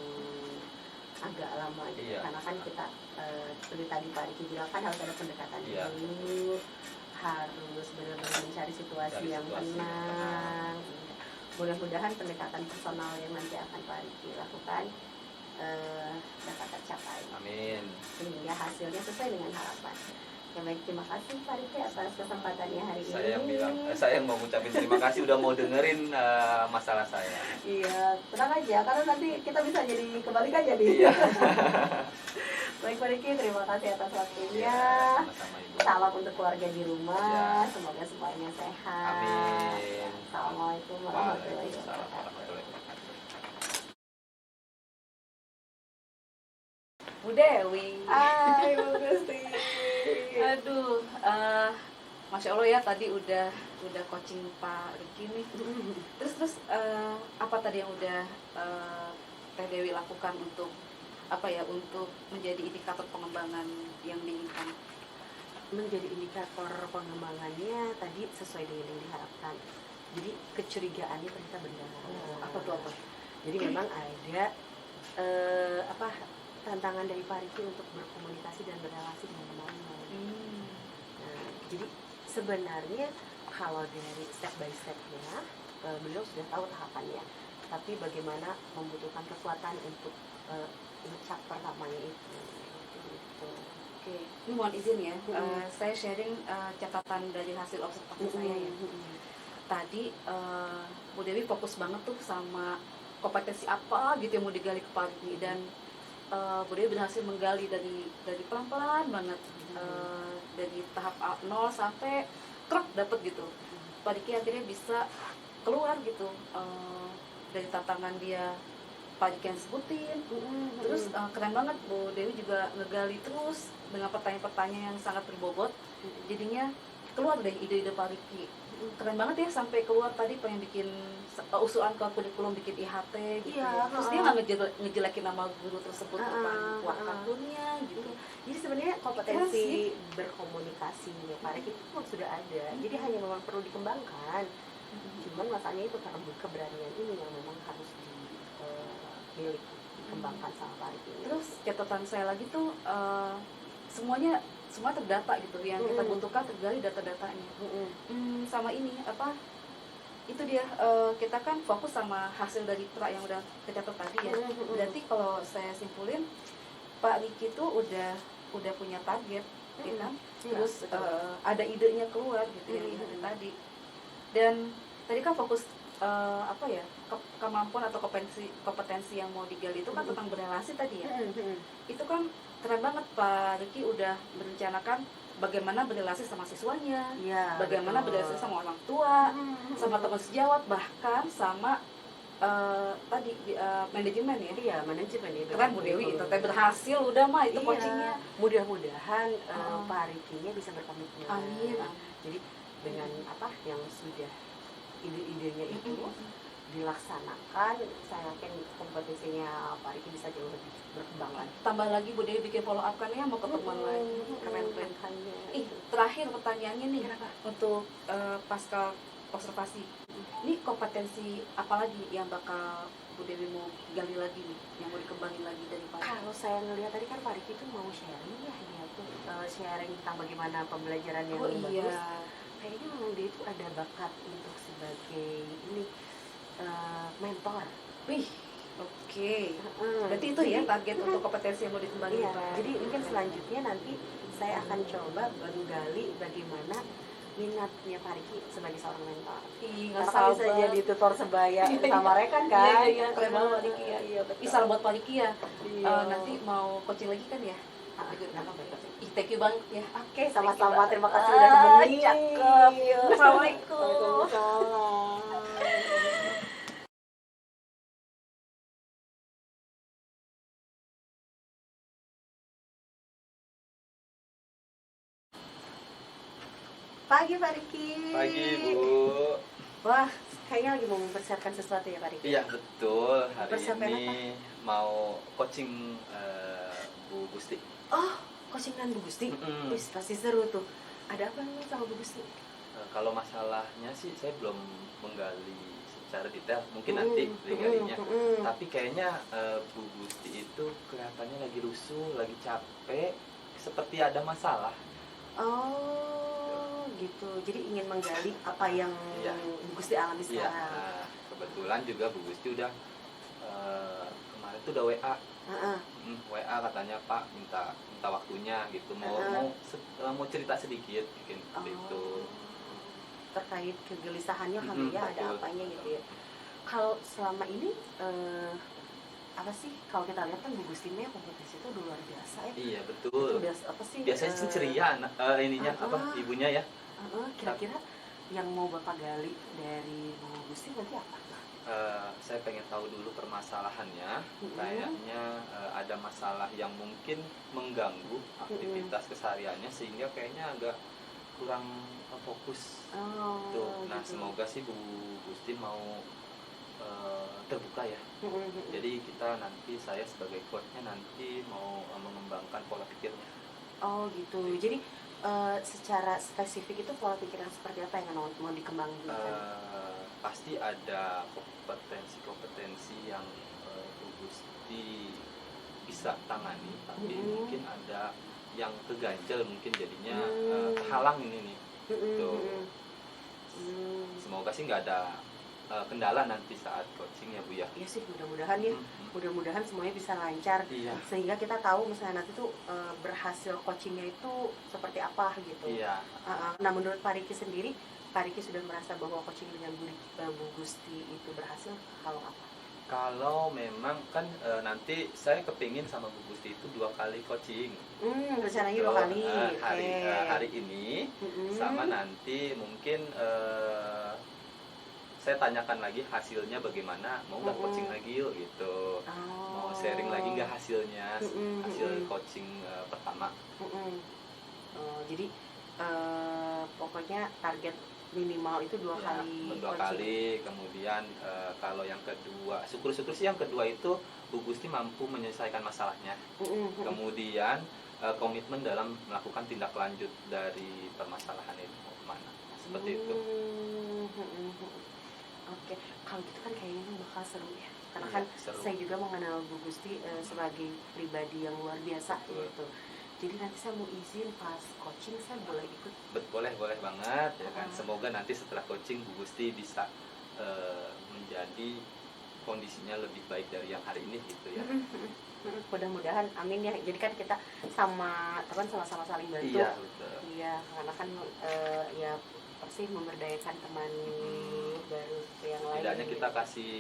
agak lama gitu. Iya. Karena kan kita seperti tadi Pak Riki bilang kan harus ada pendekatan Iya. dulu, harus benar-benar mencari situasi yang tenang. Mudah-mudahan pendekatan personal yang nanti akan Pak Riki lakukan dapat tercapai. Amin. Sehingga hasilnya sesuai dengan harapan. Ya baik, terima kasih Pak Riki atas kesempatannya hari Saya yang ini. bilang, saya yang mau ngucapin terima kasih udah mau dengerin masalah saya. Iya, tenang aja karena nanti kita bisa jadi kebalikan jadi. Iya. Baik Pak Riki, terima kasih atas waktunya. Iya, sama-sama Ibu. Salam untuk keluarga di rumah, Ya. semoga semuanya sehat. Amin. Assalamualaikum warahmatullahi Waalaikumsalam wabarakatuh. warahmatullahi wabarakatuh. Bu Dewi. Hai Bu Gusti. Aduh, Masya Allah ya, tadi udah coaching Pak Riki nih. Terus apa tadi yang udah Teh Dewi lakukan untuk apa ya, untuk menjadi indikator pengembangan yang diinginkan? Menjadi indikator pengembangannya tadi sesuai dengan yang diharapkan. Jadi kecurigaannya ternyata benar. Apa tuh apa? Jadi memang ada tantangan dari Pak Riki untuk berkomunikasi dan berrelasi dengan teman-teman. Nah, jadi sebenarnya kalau dari step by stepnya beliau sudah tahu tahapannya. Tapi bagaimana membutuhkan kekuatan untuk ngecap pertamanya itu. Gitu. Oke, ini mohon izin ya, saya sharing catatan dari hasil observasi saya ya. Tadi Bu Dewi fokus banget tuh sama kompetensi apa gitu yang mau digali ke Pak Riki, dan Bu Dewi berhasil menggali dari pelan-pelan banget, dari tahap 0 sampai truk dapet gitu. Pak Riki akhirnya bisa keluar gitu dari tantangan dia Pak Riki yang sebutin. Terus keren banget Bu Dewi juga ngegali terus dengan pertanyaan-pertanyaan yang sangat berbobot. Jadinya keluar deh ide-ide Pak Riki. Keren banget ya, sampai keluar tadi pengen bikin usulan ke kurikulum, bikin IHT gitu. Iya, Terus dia nggak ngejelekin nama guru tersebut depan kuat kartunnya gitu. Jadi sebenarnya kompetensi berkomunikasinya Pak Riki itu memang sudah ada. Jadi hanya memang perlu dikembangkan. Cuman masalahnya itu karena keberanian ini yang memang harus dikembangkan sama Pak Riki. Terus catatan saya lagi tuh semua terdata gitu, yang kita butuhkan tergali data-datanya. Sama ini apa? Itu dia, kita kan fokus sama hasil dari pra yang udah kecatat tadi ya. Berarti kalau saya simpulin, Pak Riki tuh udah punya target, ya kan? Terus ada idenya keluar gitu ya tadi. Dan tadi kan fokus kemampuan atau kompetensi yang mau digali itu kan tentang berrelasi tadi ya. Itu kan keren banget, Pak Riki udah merencanakan bagaimana berrelasi sama siswanya, bagaimana berrelasi sama orang tua, sama teman sejawat, bahkan sama manajemen ya. Iya, manajemen ya. Keren Bu Dewi, itu teh berhasil udah mah itu coachingnya. Mudah-mudahan Pak Rikinya bisa berkomitmen. Amin. Jadi dengan apa yang sudah ide-idenya itu dilaksanakan, saya yakin kompetisinya Pak Riki bisa jauh lebih berkembang lagi. Tambah lagi Bu Dewi bikin follow up kan ya, mau ketemuan lagi. Keren-keren. Terakhir pertanyaannya nih, untuk pasca observasi, ini kompetensi apa lagi yang bakal Bu Dewi mau gali lagi nih, yang mau dikembangin lagi dari Pak Riki? Kalau saya ngelihat tadi kan Pak Riki itu mau sharing ya, sharing tentang bagaimana pembelajaran yang bagus. kayaknya memang dia itu ada bakat untuk sebagai ini mentor. Wih, oke. Heeh. Berarti itu ya target untuk kompetensi yang mau dikembangin, Iya, Pak. jadi mungkin selanjutnya nanti saya akan coba menggali bagaimana minatnya Pak Riki sebagai seorang mentor. Ih, Karena nggak kan bisa sabar. jadi tutor sebaya Iya, sama Rekan Iya, kan? iya, keren banget Pak Diki ya. Iya, betul. Ih, salam buat Pak Diki ya. Iya. Nanti mau coaching lagi kan ya? Ah, kenapa, Pak? Ih, thank you banget ya. Oke, sama-sama. Terima kasih udah Ah, nemenin. cakep. Assalamualaikum. Waalaikumsalam. Pagi Pak Riki. Pagi Bu. Wah, kayaknya lagi mau mempersiapkan sesuatu ya Pak Riki. Iya betul, hari Persiapan ini mau coaching Bu Gusti. Oh, coachingan Bu Gusti. Mm-mm. Wih, pasti seru tuh. Ada apa nih sama Bu Gusti? Kalau masalahnya sih saya belum menggali secara detail, mungkin nanti digalinya. Tapi kayaknya Bu Gusti itu kelihatannya lagi rusuh, lagi capek, seperti ada masalah. Oh, gitu. Jadi ingin menggali apa yang Iya. Bu Gusti alami Iya, sekarang. nah, kebetulan juga Bu Gusti udah kemarin tuh udah WA. Heeh. WA katanya Pak minta waktunya gitu, mau cerita sedikit mungkin seperti itu. Terkait kegelisahannya kali ya, ada Betul, apanya betul. gitu ya. Kalau selama ini apa sih, kalau kita lihat kan Bu Gusti Mea kompetisi itu udah luar biasa ya. Iya Itu betul. udah apa sih? Biasanya sih ceria ininya ibunya ya. Kira-kira yang mau Bapak gali dari Bu Gusti nanti apa? Saya pengen tahu dulu permasalahannya. Kayaknya ada masalah yang mungkin mengganggu aktivitas kesehariannya sehingga kayaknya agak kurang fokus. Tuh. Nah, Gitu. semoga sih Bu Gusti mau terbuka ya. Jadi saya sebagai coachnya nanti mau mengembangkan pola pikirnya. Oh gitu. Jadi secara spesifik itu pola pikir yang seperti apa yang mau dikembangkan? Pasti ada kompetensi yang Bu Gusti bisa tangani, tapi mungkin ada yang keganjel, mungkin jadinya kehalang ini nih. Tuh. Semoga sih nggak ada kendala nanti saat coaching ya Bu ya. Iya sih, mudah-mudahan ya. Mudah-mudahan semuanya bisa lancar. Iya. Sehingga kita tahu misalnya nanti tuh berhasil coachingnya itu seperti apa gitu. Iya. Nah menurut Pak Riki sendiri, Pak Riki sudah merasa bahwa coaching dengan Bu Gusti itu berhasil kalau apa? Kalau memang kan nanti saya kepingin sama Bu Gusti itu 2 kali coaching. Rencananya 2 kali. Hari ini sama nanti mungkin saya tanyakan lagi hasilnya bagaimana, mau nggak coaching lagi yuk gitu. Mau sharing lagi nggak hasilnya, hasil coaching pertama. Jadi pokoknya target minimal itu 2 kali. 2 kali. Kemudian kalau yang kedua, syukur-syukur sih yang kedua itu Bu Gusti mampu menyelesaikan masalahnya. Kemudian komitmen dalam melakukan tindak lanjut dari permasalahan itu mau kemana, seperti itu. Oke, kalau gitu kan kayaknya bakal seru ya. Karena Iya, kan seru. saya juga mengenal Bu Gusti sebagai pribadi yang luar biasa. Betul. Gitu. Jadi nanti saya mau izin pas coaching saya boleh ikut. Boleh banget ya kan. Semoga nanti setelah coaching Bu Gusti bisa menjadi kondisinya lebih baik dari yang hari ini gitu ya. Mudah-mudahan, amin ya. Jadi kan kita sama-sama saling bantu. Iya betul. Iya, karena kan ya pasti memberdayakan teman baru yang lain. Tidaknya kita kasih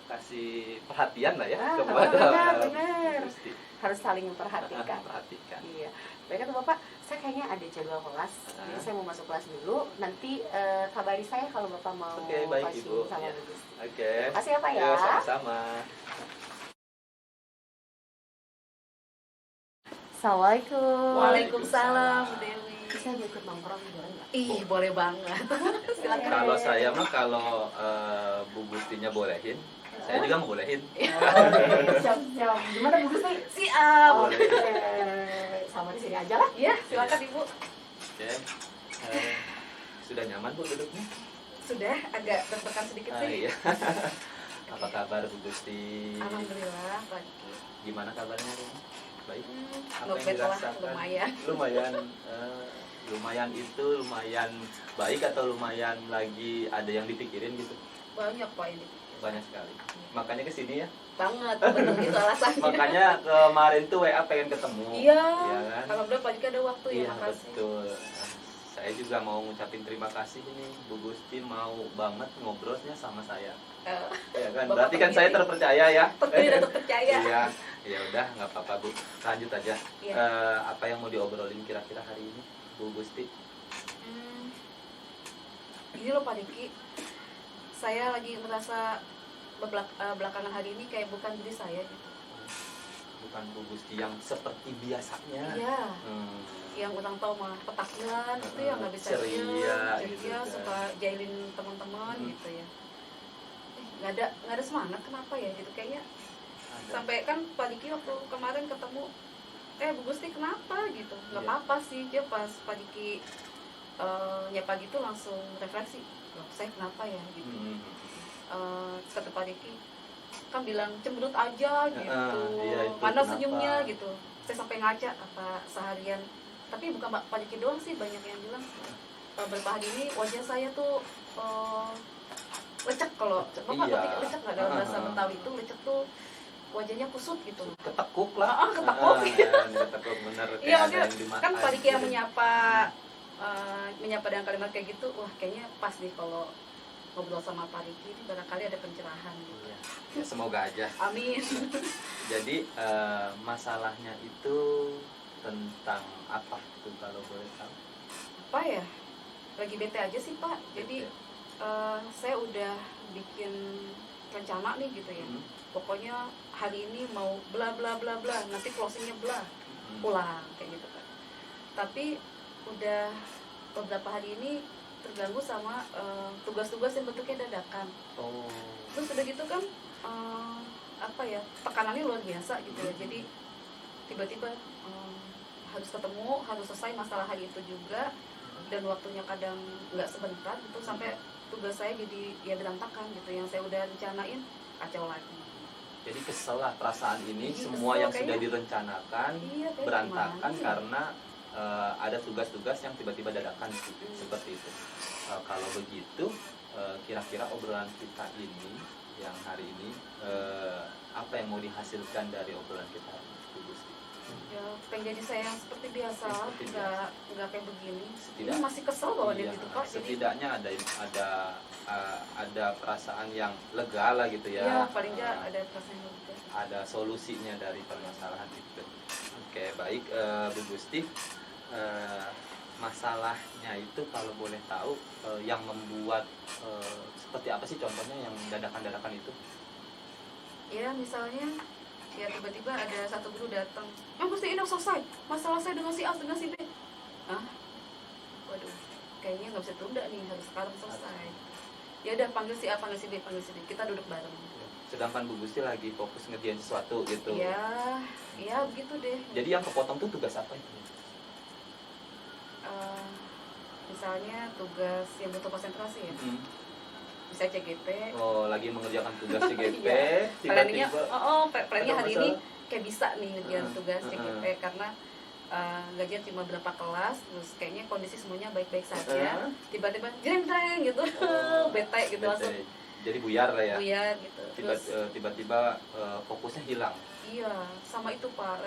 kasih perhatian lah ya benar. Bu Gusti. Harus saling memperhatikan. Perhatikan. Iya. Baik tuh Bapak, saya kayaknya ada jadwal kelas. Jadi saya mau masuk kelas dulu. Nanti kabari saya kalau Bapak mau Oke, baik, coaching Ibu. sama Ya. Bu Gusti. Oke. Makasih ya Pak ya. Ya, sama-sama. Assalamualaikum. Waalaikumsalam, Bu Dewi. Saya mau ikut nongkrong boleh nggak? Ih, boleh banget. Silakan. Kalau saya mah Bu Gustinya bolehin, saya juga mau bolehin. Siap. Gimana Bu Gusti? Siap. Oke. Sama di sini aja lah. Ya, silakan Ibu. Oke. Sudah nyaman Bu duduknya? Sudah agak tertekan sedikit sih. Iya. Apa kabar Bu Gusti? Alhamdulillah, baik. Gimana kabarnya? Baik. Apa Not yang bad lah, dirasakan? lumayan. Lumayan. Lumayan itu lumayan baik atau lumayan lagi ada yang dipikirin gitu? Banyak Pak ini. Banyak sekali. Makanya kesini ya. Banget, betul itu alasannya. Makanya kemarin tuh WA pengen ketemu. Iya. Ya kan? Alhamdulillah Pak Diki ada waktu ya, Iya makasih. betul. Saya juga mau ngucapin terima kasih ini Bu Gusti mau banget ngobrolnya sama saya. Eh, Ya kan? Bapak Berarti kan saya terpilih. terpercaya ya. Terpilih dan terpercaya. Iya. Ya udah nggak apa-apa Bu. Lanjut aja. Iya. Apa yang mau diobrolin kira-kira hari ini Bu Gusti? Gini loh Pak Diki, saya lagi merasa belakangan hari ini kayak bukan diri saya gitu. Bukan Bu Gusti yang seperti biasanya. Iya. Hmm. Yang ulang tahun malah petakilan itu yang nggak bisa Ceria, gitu ceria, kan. suka jailin teman-teman gitu ya. Nggak ada semangat, kenapa ya gitu kayaknya. Ada. Sampai kan Pak Diki waktu kemarin ketemu, Bu Gusti kenapa gitu? Nggak Iya. apa-apa sih, dia pas Pak Diki nyapa gitu langsung refleksi, loh saya kenapa ya gitu. Hmm. Kata Pak Diki kan bilang cemberut aja gitu, iya, itu mana kenapa? senyumnya gitu. Saya sampai ngaca apa seharian, tapi bukan Pak Diki doang sih, banyak yang bilang beberapa hari ini wajah saya tuh lecek. Kalau Bapak Iya. ngerti lecek nggak dalam bahasa Betawi itu lecek tuh wajahnya kusut gitu. Ketekuk lah. Ketekuk. Ketekuk bener. Iya, kayak ada maksudnya yang dimarahin kan Pak Diki yang gitu. menyapa dengan kalimat kayak gitu, wah kayaknya pas nih kalau ngobrol sama Pak Diki ini barangkali ada pencerahan gitu. Iya. Ya, semoga aja. Amin. Jadi masalahnya itu tentang apa tuh kalau boleh tahu? Apa ya? Lagi bete aja sih Pak. Jadi saya udah bikin rencana nih gitu ya. Pokoknya hari ini mau bla bla bla bla, nanti closingnya bla, pulang kayak gitu kan. Tapi udah beberapa hari ini terganggu sama tugas-tugas yang bentuknya dadakan. Oh. Terus udah gitu kan apa ya, tekanannya luar biasa gitu ya. Jadi tiba-tiba harus ketemu, harus selesai masalah hari itu juga, dan waktunya kadang nggak sebentar gitu, sampai tugas saya jadi ya berantakan gitu. Yang saya udah rencanain kacau lagi. Jadi kesel lah perasaan ini, Iya, semua kesel yang sudah kayaknya. direncanakan Iya, kayak berantakan gimana ya? karena ada tugas-tugas yang tiba-tiba dadakan seperti itu. Kalau begitu, kira-kira obrolan kita ini yang hari ini apa yang mau dihasilkan dari obrolan kita hari ini, Bu Gusti? Ya pengen jadi saya yang seperti biasa, Seperti nggak kayak begini. Setidak- Ini masih kesel bahwa dia Iya, gitu Pak. Jadi setidaknya ada perasaan yang lega lah gitu ya. ya paling nggak ada perasaan yang juga. Ada solusinya dari permasalahan itu. Oke, baik Bu Gusti. Masalahnya itu kalau boleh tahu yang membuat seperti apa sih contohnya yang dadakan-dadakan itu? Ya misalnya ya tiba-tiba ada satu guru datang, Gusti ini udah selesai masalah saya dengan si A dengan si B. Waduh, kayaknya nggak bisa tunda nih, harus sekarang selesai. Ya udah, panggil si A, panggil si B, panggil si D, kita duduk bareng. Sedangkan Bu Gusti lagi fokus ngerjain sesuatu gitu. Ya begitu deh. Jadi yang kepotong tuh tugas apa itu? Misalnya tugas yang butuh konsentrasi ya, bisa CGP. Oh, lagi mengerjakan tugas CGP, Iya. Planningnya, tiba-tiba planningnya ada hari ini masalah. kayak bisa nih ngerjain tugas CGP karena gajian cuma berapa kelas, terus kayaknya kondisi semuanya baik-baik saja. Tiba-tiba jreng gitu, bete gitu Bete. langsung Jadi buyar lah ya. buyar gitu. Terus Tiba-tiba fokusnya hilang. iya, sama itu Pak,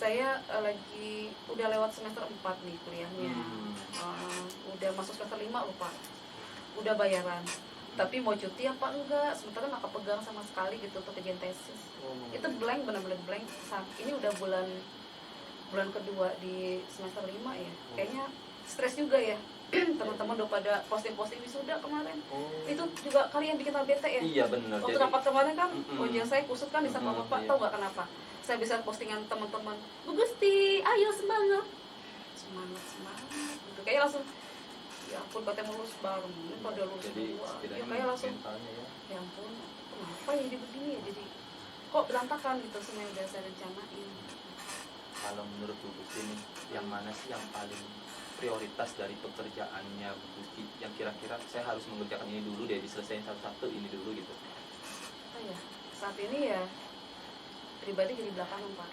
saya lagi udah lewat semester 4 nih kuliahnya. Udah masuk semester 5 loh Pak. Udah bayaran. Tapi mau cuti apa enggak? Sementara nggak kepegang sama sekali gitu untuk kerjaan tesis. Itu blank, benar-benar blank. Ini udah bulan kedua di semester 5 ya. Kayaknya stres juga ya. Teman-teman udah pada posting-posting wisuda kemarin. Itu juga kalian bikin bete ya. Iya benar. Waktu rapat kemarin kan wajah saya kusut kan di sama Bapak, iya. tahu nggak kenapa? Saya bisa postingan teman-teman, Bu Gusti, ayo semangat gitu. Kayak langsung, ya ampun katanya lulus baru, ini pada lulus Jadi dua. Ya setidaknya kayak langsung, mentalnya ya. ya ampun, kenapa ya jadi begini ya? Jadi kok berantakan gitu semua yang udah saya rencanain. Kalau menurut Bu Gusti nih, yang mana sih yang paling prioritas dari pekerjaannya Bu Gusti? Yang kira-kira saya harus mengerjakan ini dulu deh, diselesaikan satu-satu ini dulu gitu. Saat ini ya pribadi jadi belakangan Pak.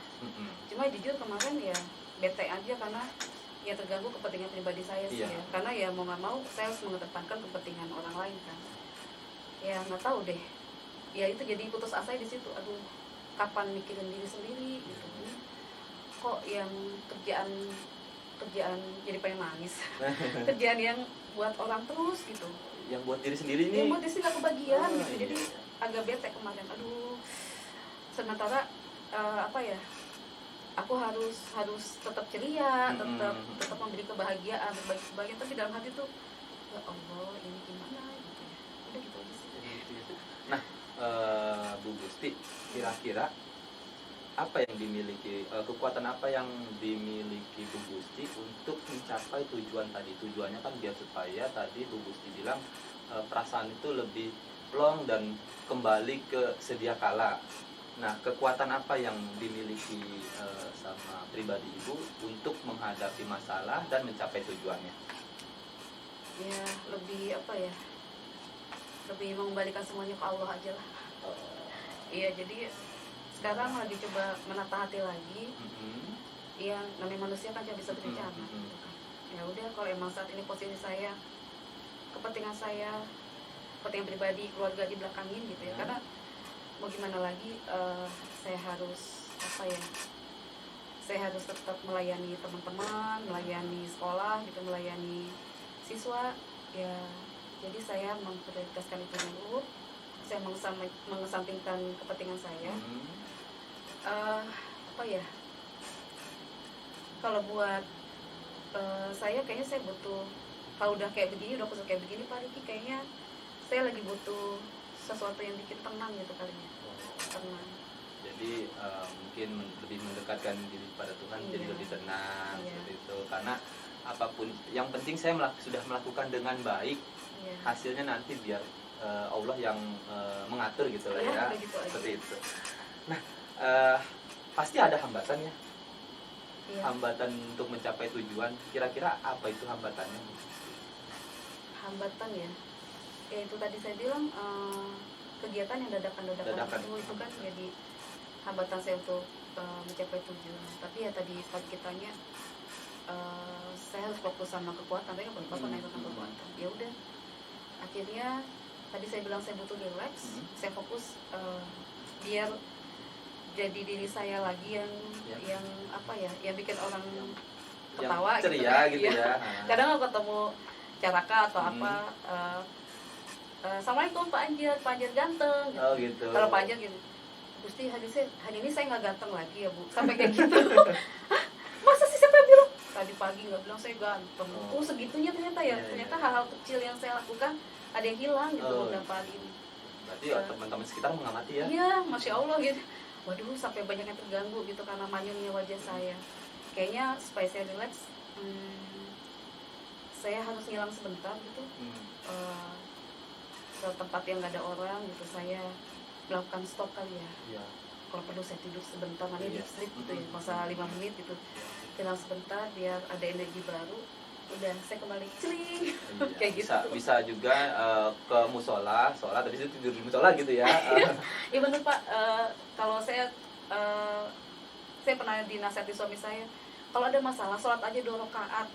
Cuma jujur kemarin ya bete aja karena ya terganggu kepentingan pribadi saya sih Iya. ya, karena ya mau nggak mau saya harus mengedepankan kepentingan orang lain kan. Ya nggak tahu deh, ya itu jadi putus asa di situ. Aduh, kapan mikirin diri sendiri gitu. Kok yang kerjaan jadi pengen nangis. Kerjaan yang buat orang terus gitu, Yang buat diri sendiri yang nih. buat diri nggak kebagian Oh, gitu. iya. Jadi agak bete kemarin. Aduh, sementara apa ya, aku harus tetap ceria, tetap memberi kebahagiaan, berbagi kebahagiaan, tapi dalam hati tuh ya Allah, ini gimana gitu ya. Udah gitu aja sih. Nah, Bu Gusti, kira-kira apa yang dimiliki, kekuatan apa yang dimiliki Bu Gusti untuk mencapai tujuan tadi? Tujuannya kan biar supaya tadi Bu Gusti bilang perasaan itu lebih plong dan kembali ke sedia kala. Nah, kekuatan apa yang dimiliki sama pribadi Ibu untuk menghadapi masalah dan mencapai tujuannya? Ya lebih apa ya, lebih mengembalikan semuanya ke Allah aja lah. Iya, jadi sekarang lagi coba menata hati lagi. Yang namanya manusia kan cuma bisa berencana gitu kan. Ya udah, kalau emang saat ini posisi saya, kepentingan saya, kepentingan pribadi, keluarga di belakangin gitu ya. Karena mau gimana lagi, saya harus apa ya, saya harus tetap melayani teman-teman, melayani sekolah gitu, melayani siswa ya. Jadi saya memprioritaskan itu dulu. Saya mengesampingkan kepentingan saya. Apa ya, kalau buat saya kayaknya saya butuh, kalau udah kayak begini, udah kusut kayak begini Pak Riki, kayaknya saya lagi butuh sesuatu yang bikin tenang gitu kali ya. Tenang. Jadi mungkin lebih mendekatkan diri pada Tuhan, Iya. jadi lebih tenang Iya. seperti itu. Karena apapun yang penting saya sudah melakukan dengan baik, Iya. hasilnya nanti biar Allah yang mengatur gitu lah Ya, ya, udah gitu aja. seperti itu. Nah, pasti ada hambatannya, Iya. hambatan untuk mencapai tujuan. Kira-kira apa itu hambatannya? Hambatan ya, ya itu tadi saya bilang kegiatan yang dadakan itu kan jadi hambatan saya untuk mencapai tujuan. Tapi ya tadi kitanya saya harus fokus sama kekuatan, tapi kan bapak naik tentang kekuatan. Ya udah, akhirnya tadi saya bilang saya butuh relax, saya fokus biar jadi diri saya lagi yang apa ya, yang bikin orang ketawa yang ceria gitu ya. ya. Kadang aku ketemu Caraka atau apa, Assalamualaikum Pak Anjir ganteng gitu. Oh gitu. Kalau Pak Anjir gitu, Gusti hari ini saya nggak ganteng lagi ya Bu, sampai kayak gitu. Hah? Masa sih, siapa yang bilang? Tadi pagi nggak bilang saya ganteng. Oh segitunya ternyata ya. Ternyata hal-hal kecil yang saya lakukan ada yang hilang gitu beberapa hari ini. Berarti teman-teman sekitar mengamati ya? Iya, Masya Allah gitu. Waduh, sampai banyak yang terganggu gitu karena manyunnya wajah saya. Kayaknya supaya saya relax, saya harus ngilang sebentar gitu, ke tempat yang nggak ada orang gitu. Saya melakukan stop kali ya. Iya. Kalau perlu saya tidur sebentar, namanya deep sleep gitu ya, masa 5 menit gitu. Iya. Hilang sebentar biar ada energi baru. Udah, saya kembali celing. Iya, Kayak gitu. bisa juga ke musola, sholat habis itu tidur di musola gitu ya. Iya bener Pak. Kalau saya pernah dinasihati suami saya, kalau ada masalah sholat aja 2 rakaat.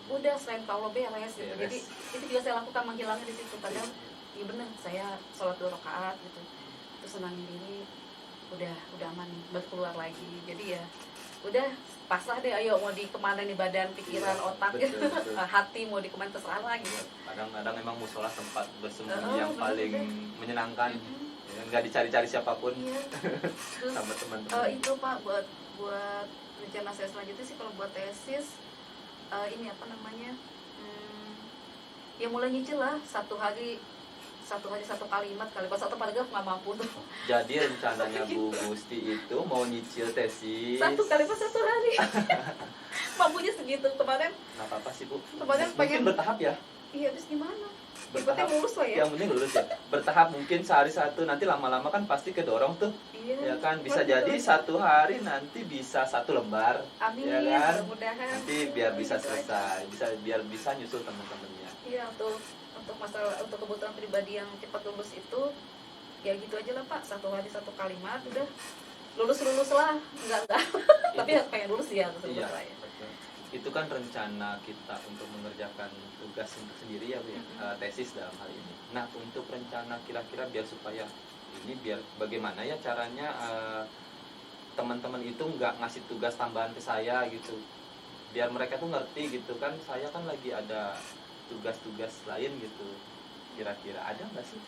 Udah, selain ke Allah beres gitu. Jadi itu juga saya lakukan, menghilangnya di situ. Padahal iya bener, saya sholat 2 rakaat gitu. Terus senangin diri, udah aman nih, baru keluar lagi. Jadi ya udah, pasrah deh, ayo mau di kemana nih, badan, pikiran, otak betul, gitu. betul. Hati mau di kemana, terserah lah gitu. Kadang-kadang memang musola tempat bersembunyi yang paling bener. menyenangkan. Ya, nggak dicari-cari siapapun. Iya. Terus Sama teman-teman. itu Pak, buat rencana saya selanjutnya sih, kalau buat tesis ini apa namanya, ya mulai nyicil lah, satu hari satu kalimat kali, kalau satu paragraf nggak mampu tuh. Jadi rencananya Bu Gusti itu mau nyicil tesis. Satu kalimat satu hari. Mampunya segitu. Kemarin Nggak apa-apa sih Bu. Kemarin Mungkin pengen- bertahap ya. iya, terus gimana? Bertahap. Ikutin lulus lah ya. Yang penting lulus ya. Bertahap, mungkin sehari satu, nanti lama-lama kan pasti kedorong tuh. Iya. Ya kan, bisa Betul. jadi satu hari nanti bisa 1 lembar. Amin, Ya kan? mudah-mudahan. Nanti biar bisa Gitu aja. selesai, biar bisa nyusul teman-temannya. Iya, untuk masalah, untuk kebutuhan pribadi yang cepat lulus itu ya gitu aja lah Pak, satu hari satu kalimat, udah lulus lah, enggak tapi pengen lulus ya, harus lulus Iya. lah ya. Betul. itu kan rencana kita untuk mengerjakan tugas untuk sendiri ya Bu ya, tesis dalam hal ini. Nah untuk rencana kira-kira biar bagaimana ya caranya teman-teman itu nggak ngasih tugas tambahan ke saya gitu, biar mereka tuh ngerti gitu kan, saya kan lagi ada tugas-tugas lain gitu. Kira-kira ada nggak sih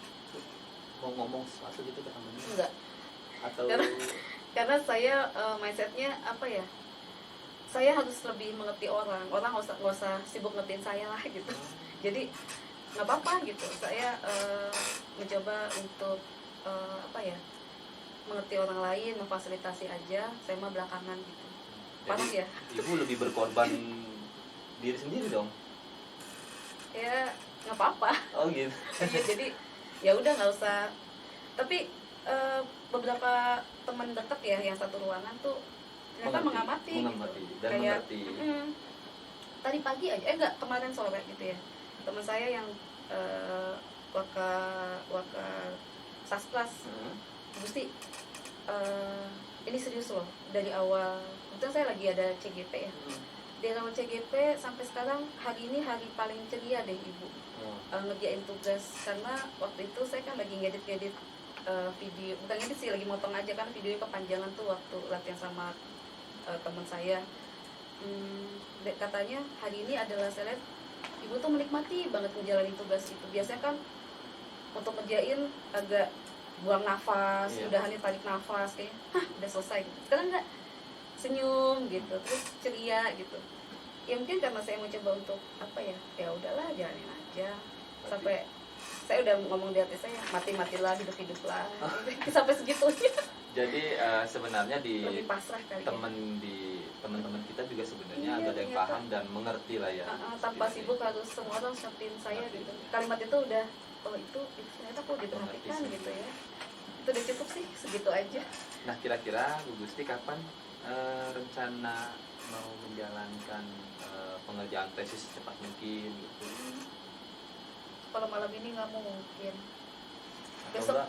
mau ngomong sesuatu gitu ke temennya? Enggak, Atau karena saya mindsetnya apa ya, saya harus lebih mengerti orang nggak usah sibuk ngertiin saya lah gitu. Jadi nggak apa-apa gitu, saya mencoba untuk apa ya, mengerti orang lain, memfasilitasi aja, saya mah belakangan gitu. Panas ya. Ibu lebih berkorban diri sendiri dong. Ya nggak apa-apa. Oh gitu. Ya, jadi ya udah nggak usah. Tapi beberapa teman dekat ya yang satu ruangan tuh ternyata mengamati dan kayak, mengerti. Tadi pagi aja, enggak, kemarin sore gitu ya, teman saya yang waka saspras, Gusti, ini serius loh, dari awal kebetulan saya lagi ada CGP ya, dari awal CGP sampai sekarang hari ini hari paling ceria deh Ibu ngerjain tugas. Karena waktu itu saya kan lagi ngedit video, bukan ngedit sih, lagi motong aja kan, videonya kepanjangan tuh waktu latihan sama teman saya. Katanya hari ini adalah saya lihat Ibu tuh menikmati banget menjalani tugas itu. Biasanya kan untuk ngerjain agak buang nafas, udahan tarik nafas kayak udah selesai gitu. Sekarang enggak, senyum gitu, terus ceria gitu. Ya mungkin karena saya mau coba untuk apa ya, ya udahlah jalanin aja. Sampai saya udah ngomong di hati saya, mati-matilah, hidup-hiduplah. Sampai segitunya. Jadi sebenarnya di lebih pasrah kali teman-teman kita juga sebenarnya ada yang paham dan mengerti lah ya. Tanpa sibuk harus semua orang ngertiin saya gitu. Kalimat itu udah, oh itu ternyata kok diperhatikan gitu ya. Itu udah cukup sih, segitu aja. Nah kira-kira Bu Gusti kapan rencana mau menjalankan pengerjaan tesis secepat mungkin gitu? Kalau malam ini nggak mungkin. Atau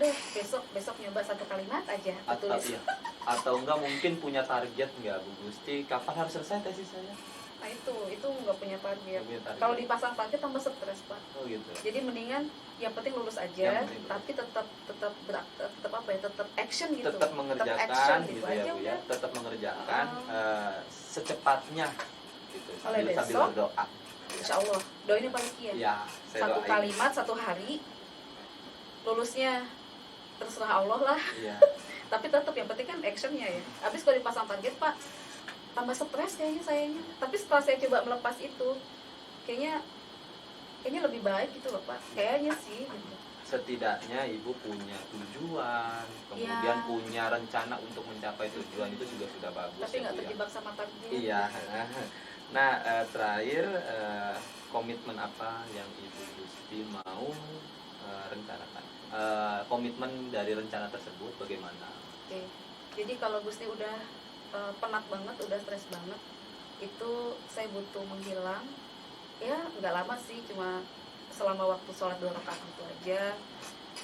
Besok nyoba satu kalimat aja tulis. Atau enggak mungkin punya target nggak Bu Gusti kapan harus selesai tesis saya? Nah itu nggak punya target. Kalau dipasang target tambah stres Pak. Oh gitu. Jadi mendingan yang penting lulus aja, tapi tetap apa ya, tetap action gitu. Tetap mengerjakan gitu ya Bu ya. Tetap mengerjakan secepatnya gitu. Sambil berdoa. Insya Allah, doain yang paling kian. Ya, satu kalimat, satu hari, lulusnya terserah Allah lah. Iya. Tapi tetap yang penting kan actionnya ya. Habis kalau dipasang target Pak, tambah stres kayaknya sayanya. Tapi setelah saya coba melepas itu, kayaknya lebih baik gitu loh Pak. Kayaknya sih. Gitu. Setidaknya Ibu punya tujuan, kemudian punya rencana untuk mencapai tujuan, itu juga sudah bagus. Tapi nggak terjebak sama target. Iya. Nah, terakhir komitmen apa yang Ibu Gusti mau rencanakan? Komitmen dari rencana tersebut bagaimana? Oke. Jadi kalau Gusti udah penat banget, udah stres banget, itu saya butuh menghilang. Ya nggak lama sih, cuma selama waktu sholat 2 rakaat itu aja.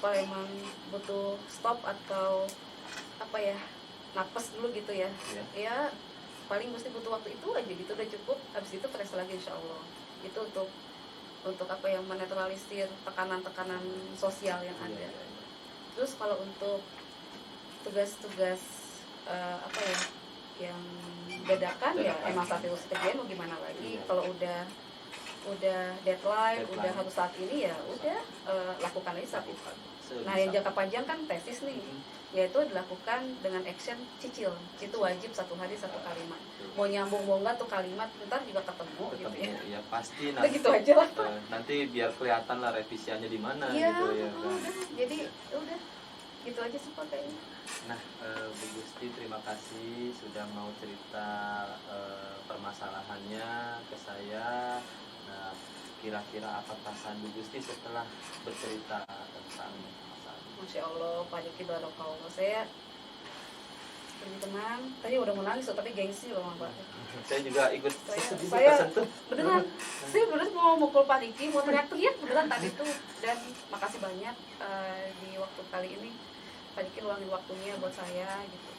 Kalau emang butuh stop atau apa ya, napas dulu gitu ya. Ya paling Gusti butuh waktu itu aja gitu, udah cukup. Habis itu fresh lagi insya Allah. Itu untuk apa yang menetralisir tekanan-tekanan sosial yang ada. Terus kalau untuk tugas-tugas apa ya yang bedakan ya emang saat itu kerjain, mau gimana lagi. Kalau udah deadline, udah harus saat ini ya udah lakukan aja saat itu. Nah yang jangka panjang kan tesis nih, yaitu dilakukan dengan action cicil. Itu wajib 1 hari 1 kalimat. Mau nyambung mau enggak tuh kalimat, ntar juga ketemu gitu ya. Ya pasti nanti gitu aja lah. Nanti biar kelihatan lah revisiannya di mana ya, gitu ya. Jadi udah gitu aja sih kayaknya. Nah, Bu Gusti terima kasih sudah mau cerita permasalahannya ke saya. Nah, kira-kira apa perasaan Bu Gusti setelah bercerita tentang masalah? Masya Allah, Pak Diki barakallah. Saya lebih tenang. Tadi udah mau nangis tapi gengsi loh Pak. Saya juga ikut saya beneran. Saya beneran mau mukul Pak Diki, mau teriak-teriak beneran tadi tuh. Dan makasih banyak di waktu kali ini Pak Diki luangin waktunya buat saya gitu.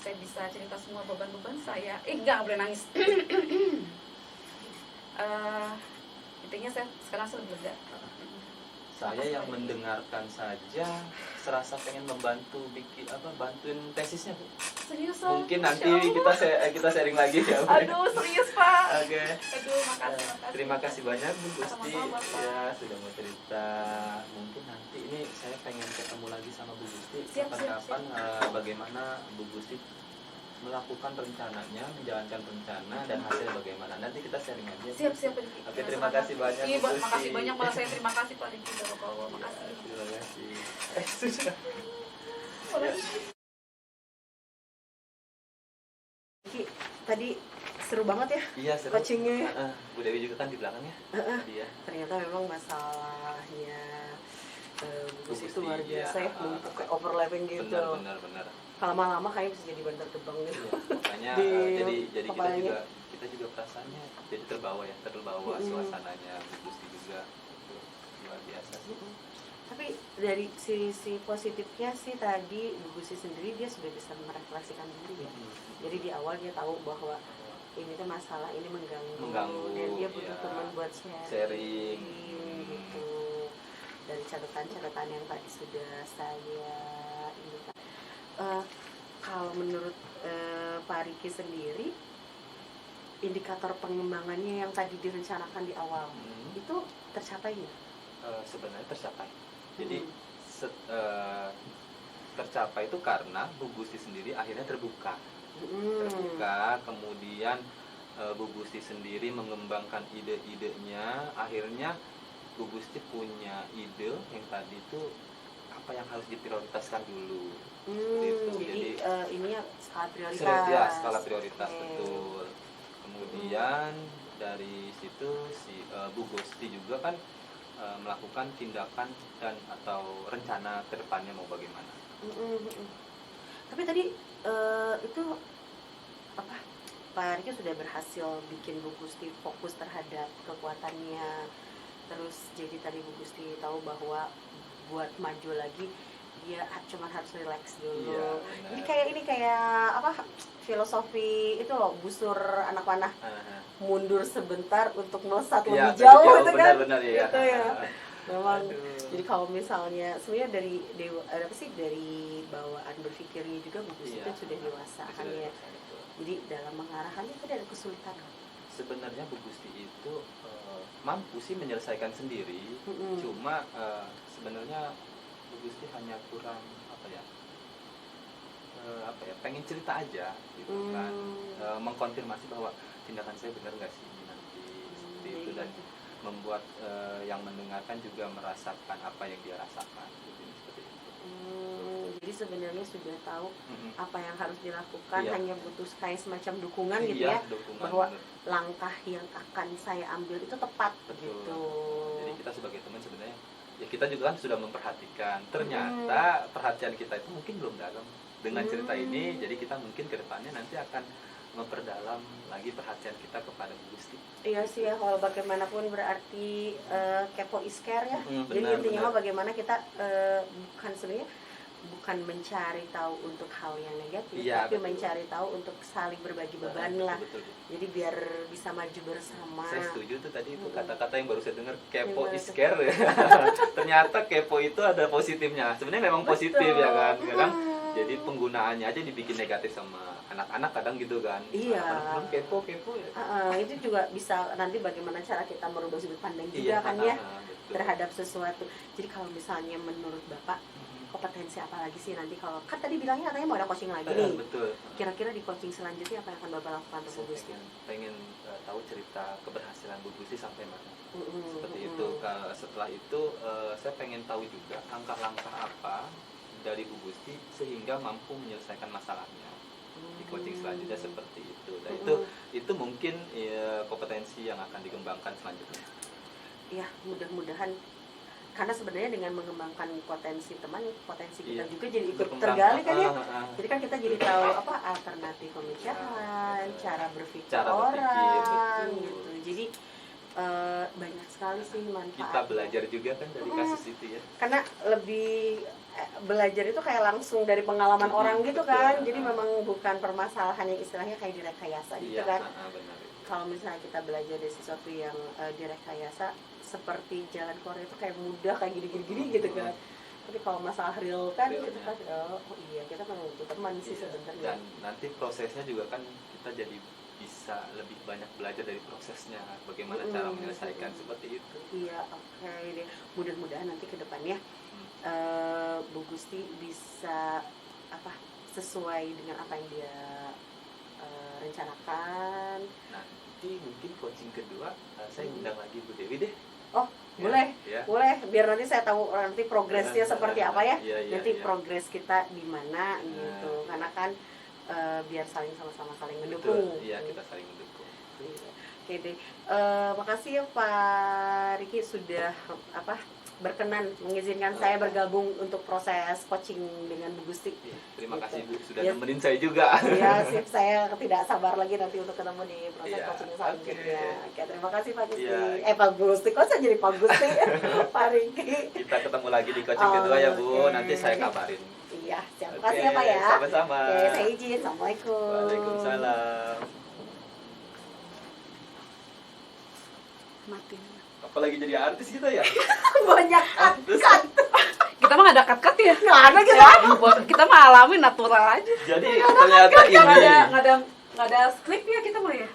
Saya bisa cerita semua beban-beban saya. Enggak boleh nangis. Intinya saya sekarang sudah lega. Saya yang mendengarkan saja serasa pengen membantu bikin bantuin tesisnya, Bu. Serius, Mungkin nanti Masya Allah. kita sharing lagi ya, Bu. Aduh, serius Pak. Oke. Aduh, makasih. Terima kasih banyak Bu Gusti Sama-sama, Bapak. ya sudah mau cerita. Mungkin nanti ini saya pengen ketemu lagi sama Bu Gusti. Siap, Kapan-kapan bagaimana Bu Gusti melakukan rencananya, menjalankan rencana dan hasilnya bagaimana. Nanti kita sharing aja. Siap. Oke, terima kasih banyak, Iya, Bu Gusti. makasih banyak, malah saya terima kasih Pak Riki. Makasih. Terima kasih. Sudah. Ki, tadi seru banget ya Iya, seru. coachingnya ya. Bu Dewi juga kan di belakangnya. Dia. Ternyata memang masalahnya Bu Gusti itu Gusti, luar biasa iya. ya, numpuk kayak overlapping gitu. Benar. Lama-lama kayaknya bisa jadi bantar gebang gitu. Iya, makanya Di jadi kepalanya. kita juga perasaannya jadi terbawa suasananya Bu Gusti juga itu luar biasa sih. Tapi dari sisi positifnya sih tadi Bu Gusti sendiri dia sudah bisa merefleksikan diri ya. Jadi di awal dia tahu bahwa ini tuh masalah ini mengganggu dan dia butuh ya. teman buat Sharing. gitu. Dari catatan-catatan yang tadi sudah saya ini kalau menurut Pak Riki sendiri indikator pengembangannya yang tadi direncanakan di awal itu tercapai nggak? Sebenarnya tercapai. Jadi tercapai itu karena Bu Gusti sendiri akhirnya terbuka, kemudian Bu Gusti sendiri mengembangkan ide-idenya, akhirnya Bu Gusti punya ide yang tadi itu apa yang harus diprioritaskan dulu. Jadi ininya skala prioritas. Ya, skala prioritas, Okay. betul. Kemudian dari situ si Bu Gusti juga kan melakukan tindakan dan atau rencana ke depannya mau bagaimana. Tapi tadi itu apa? Pak Riki sudah berhasil bikin Bu Gusti fokus terhadap kekuatannya. Terus jadi tadi Bu Gusti tahu bahwa buat maju lagi dia cuma harus relax dulu. Iya, Jadi kayak apa? Filosofi itu loh, busur anak panah. Mundur sebentar untuk melesat Iya, lebih jauh lebih itu kan. benar ya. Itu ya. Memang. Aduh. Jadi kalau misalnya sebenarnya dari bawaan berpikirnya juga Bu Gusti Iya. itu sudah dewasa kan ya. Jadi dalam mengarahkannya itu ada kesulitan. Sebenarnya Bu Gusti itu mampu sih menyelesaikan sendiri, cuma sebenarnya Bu Gusti hanya kurang pengen cerita aja gitu kan, mengkonfirmasi bahwa tindakan saya benar nggak sih nanti seperti itu, dan membuat yang mendengarkan juga merasakan apa yang dia rasakan gitu, seperti itu. Jadi sebenarnya sudah tahu apa yang harus dilakukan, Iya. hanya butuh kayak semacam dukungan gitu Iya, ya, dukungan, bahwa bener. langkah yang akan saya ambil itu tepat. Betul. Gitu. Jadi kita sebagai teman sebenarnya ya kita juga kan sudah memperhatikan. Ternyata perhatian kita itu mungkin belum dalam dengan cerita ini. Jadi kita mungkin kedepannya nanti akan memperdalam lagi perhatian kita kepada Bu Gusti. Iya sih ya, kalau bagaimanapun berarti kepo is care ya. Jadi Benar, intinya benar. mah bagaimana kita bukan mencari tahu untuk hal yang negatif, Iya, tapi betul. mencari tahu untuk saling berbagi beban lah. Betul. Jadi biar bisa maju bersama. Saya setuju tuh tadi itu kata-kata yang baru saya dengar, kepo Gimana is tuh? care ya. Ternyata kepo itu ada positifnya. Sebenarnya memang positif ya kan. Kadang jadi penggunaannya aja dibikin negatif sama anak-anak kadang gitu kan. Iya. Anak-anak kepo ya. Itu juga bisa nanti bagaimana cara kita merubah sudut pandang juga Iya, kan ya betul. terhadap sesuatu. Jadi kalau misalnya menurut Bapak kompetensi apa lagi sih nanti, kalau kan tadi bilangnya katanya mau ada coaching lagi nih. Betul. Kira-kira di coaching selanjutnya apa yang akan Bapak lakukan untuk Bu Gusti? pengen tahu cerita keberhasilan Bu Gusti sampai mana. Seperti itu. Setelah itu saya pengen tahu juga langkah-langkah apa dari Bu Gusti sehingga mampu menyelesaikan masalahnya di coaching selanjutnya, seperti itu. Dan itu mungkin kompetensi yang akan dikembangkan selanjutnya. Ya, mudah-mudahan, karena sebenarnya dengan mengembangkan potensi teman, potensi kita Iya. juga jadi ikut Berkembang. tergali kan ya. Ah. Jadi kan kita jadi tahu apa alternatif pemikiran, cara berpikir Cara berpikir, orang betul. gitu. Jadi banyak sekali sih manfaat. Kita belajar juga kan dari kasus itu ya. Karena lebih belajar itu kayak langsung dari pengalaman orang gitu Betul. kan. Jadi memang bukan permasalahan yang istilahnya kayak direkayasa gitu Iya, kan. benar. kalau misalnya kita belajar dari sesuatu yang direkayasa, seperti jalan keluar itu kayak mudah, kayak gini-gini gitu kan. Tapi kalau masalah real kan Realnya. kita kan oh iya, kita memang butuh teman sih Iya. sebenarnya. Dan nanti prosesnya juga kan kita jadi bisa lebih banyak belajar dari prosesnya, bagaimana cara menyelesaikan seperti itu. Iya, oke deh. Mudah-mudahan nanti ke depannya Bu Gusti bisa sesuai dengan apa yang dia rencanakan. Nanti mungkin coaching kedua saya undang lagi Bu Dewi deh. Oh, Ya, boleh. ya. Boleh, biar nanti saya tahu nanti progresnya seperti apa ya. Iya, Nanti iya. progres kita di mana Nah. gitu. Karena kan biar sama-sama saling Betul. mendukung. Iya, kita saling mendukung. Iya. Oke deh. Makasih ya Pak Riki sudah berkenan mengizinkan saya bergabung untuk proses coaching dengan Bu Gusti. Iya, terima Gitu. kasih Bu sudah Yes. nemenin saya juga. Iya, sip, saya tidak sabar lagi nanti untuk ketemu di proses Iya, coaching selanjutnya. oke. Oke, terima kasih Pak Gusti. Iya. Pak Gusti, kok saya jadi Pak Gusti? Pak Riki. Kita ketemu lagi di coaching kedua ya Bu. Oke. Nanti saya kabarin. Iya, siap. Oke, Makasih ya Pak ya. sama-sama. Oke, saya izin. Assalamualaikum. Waalaikumsalam. Mati. Apalagi jadi artis kita ya. Banyak Terus Kita mah nggak ada cut-cut ya. nggak ada gitu. Ya, kita mah alamin natural aja. jadi ternyata Nggak ini ada skrip ya kita mah ya.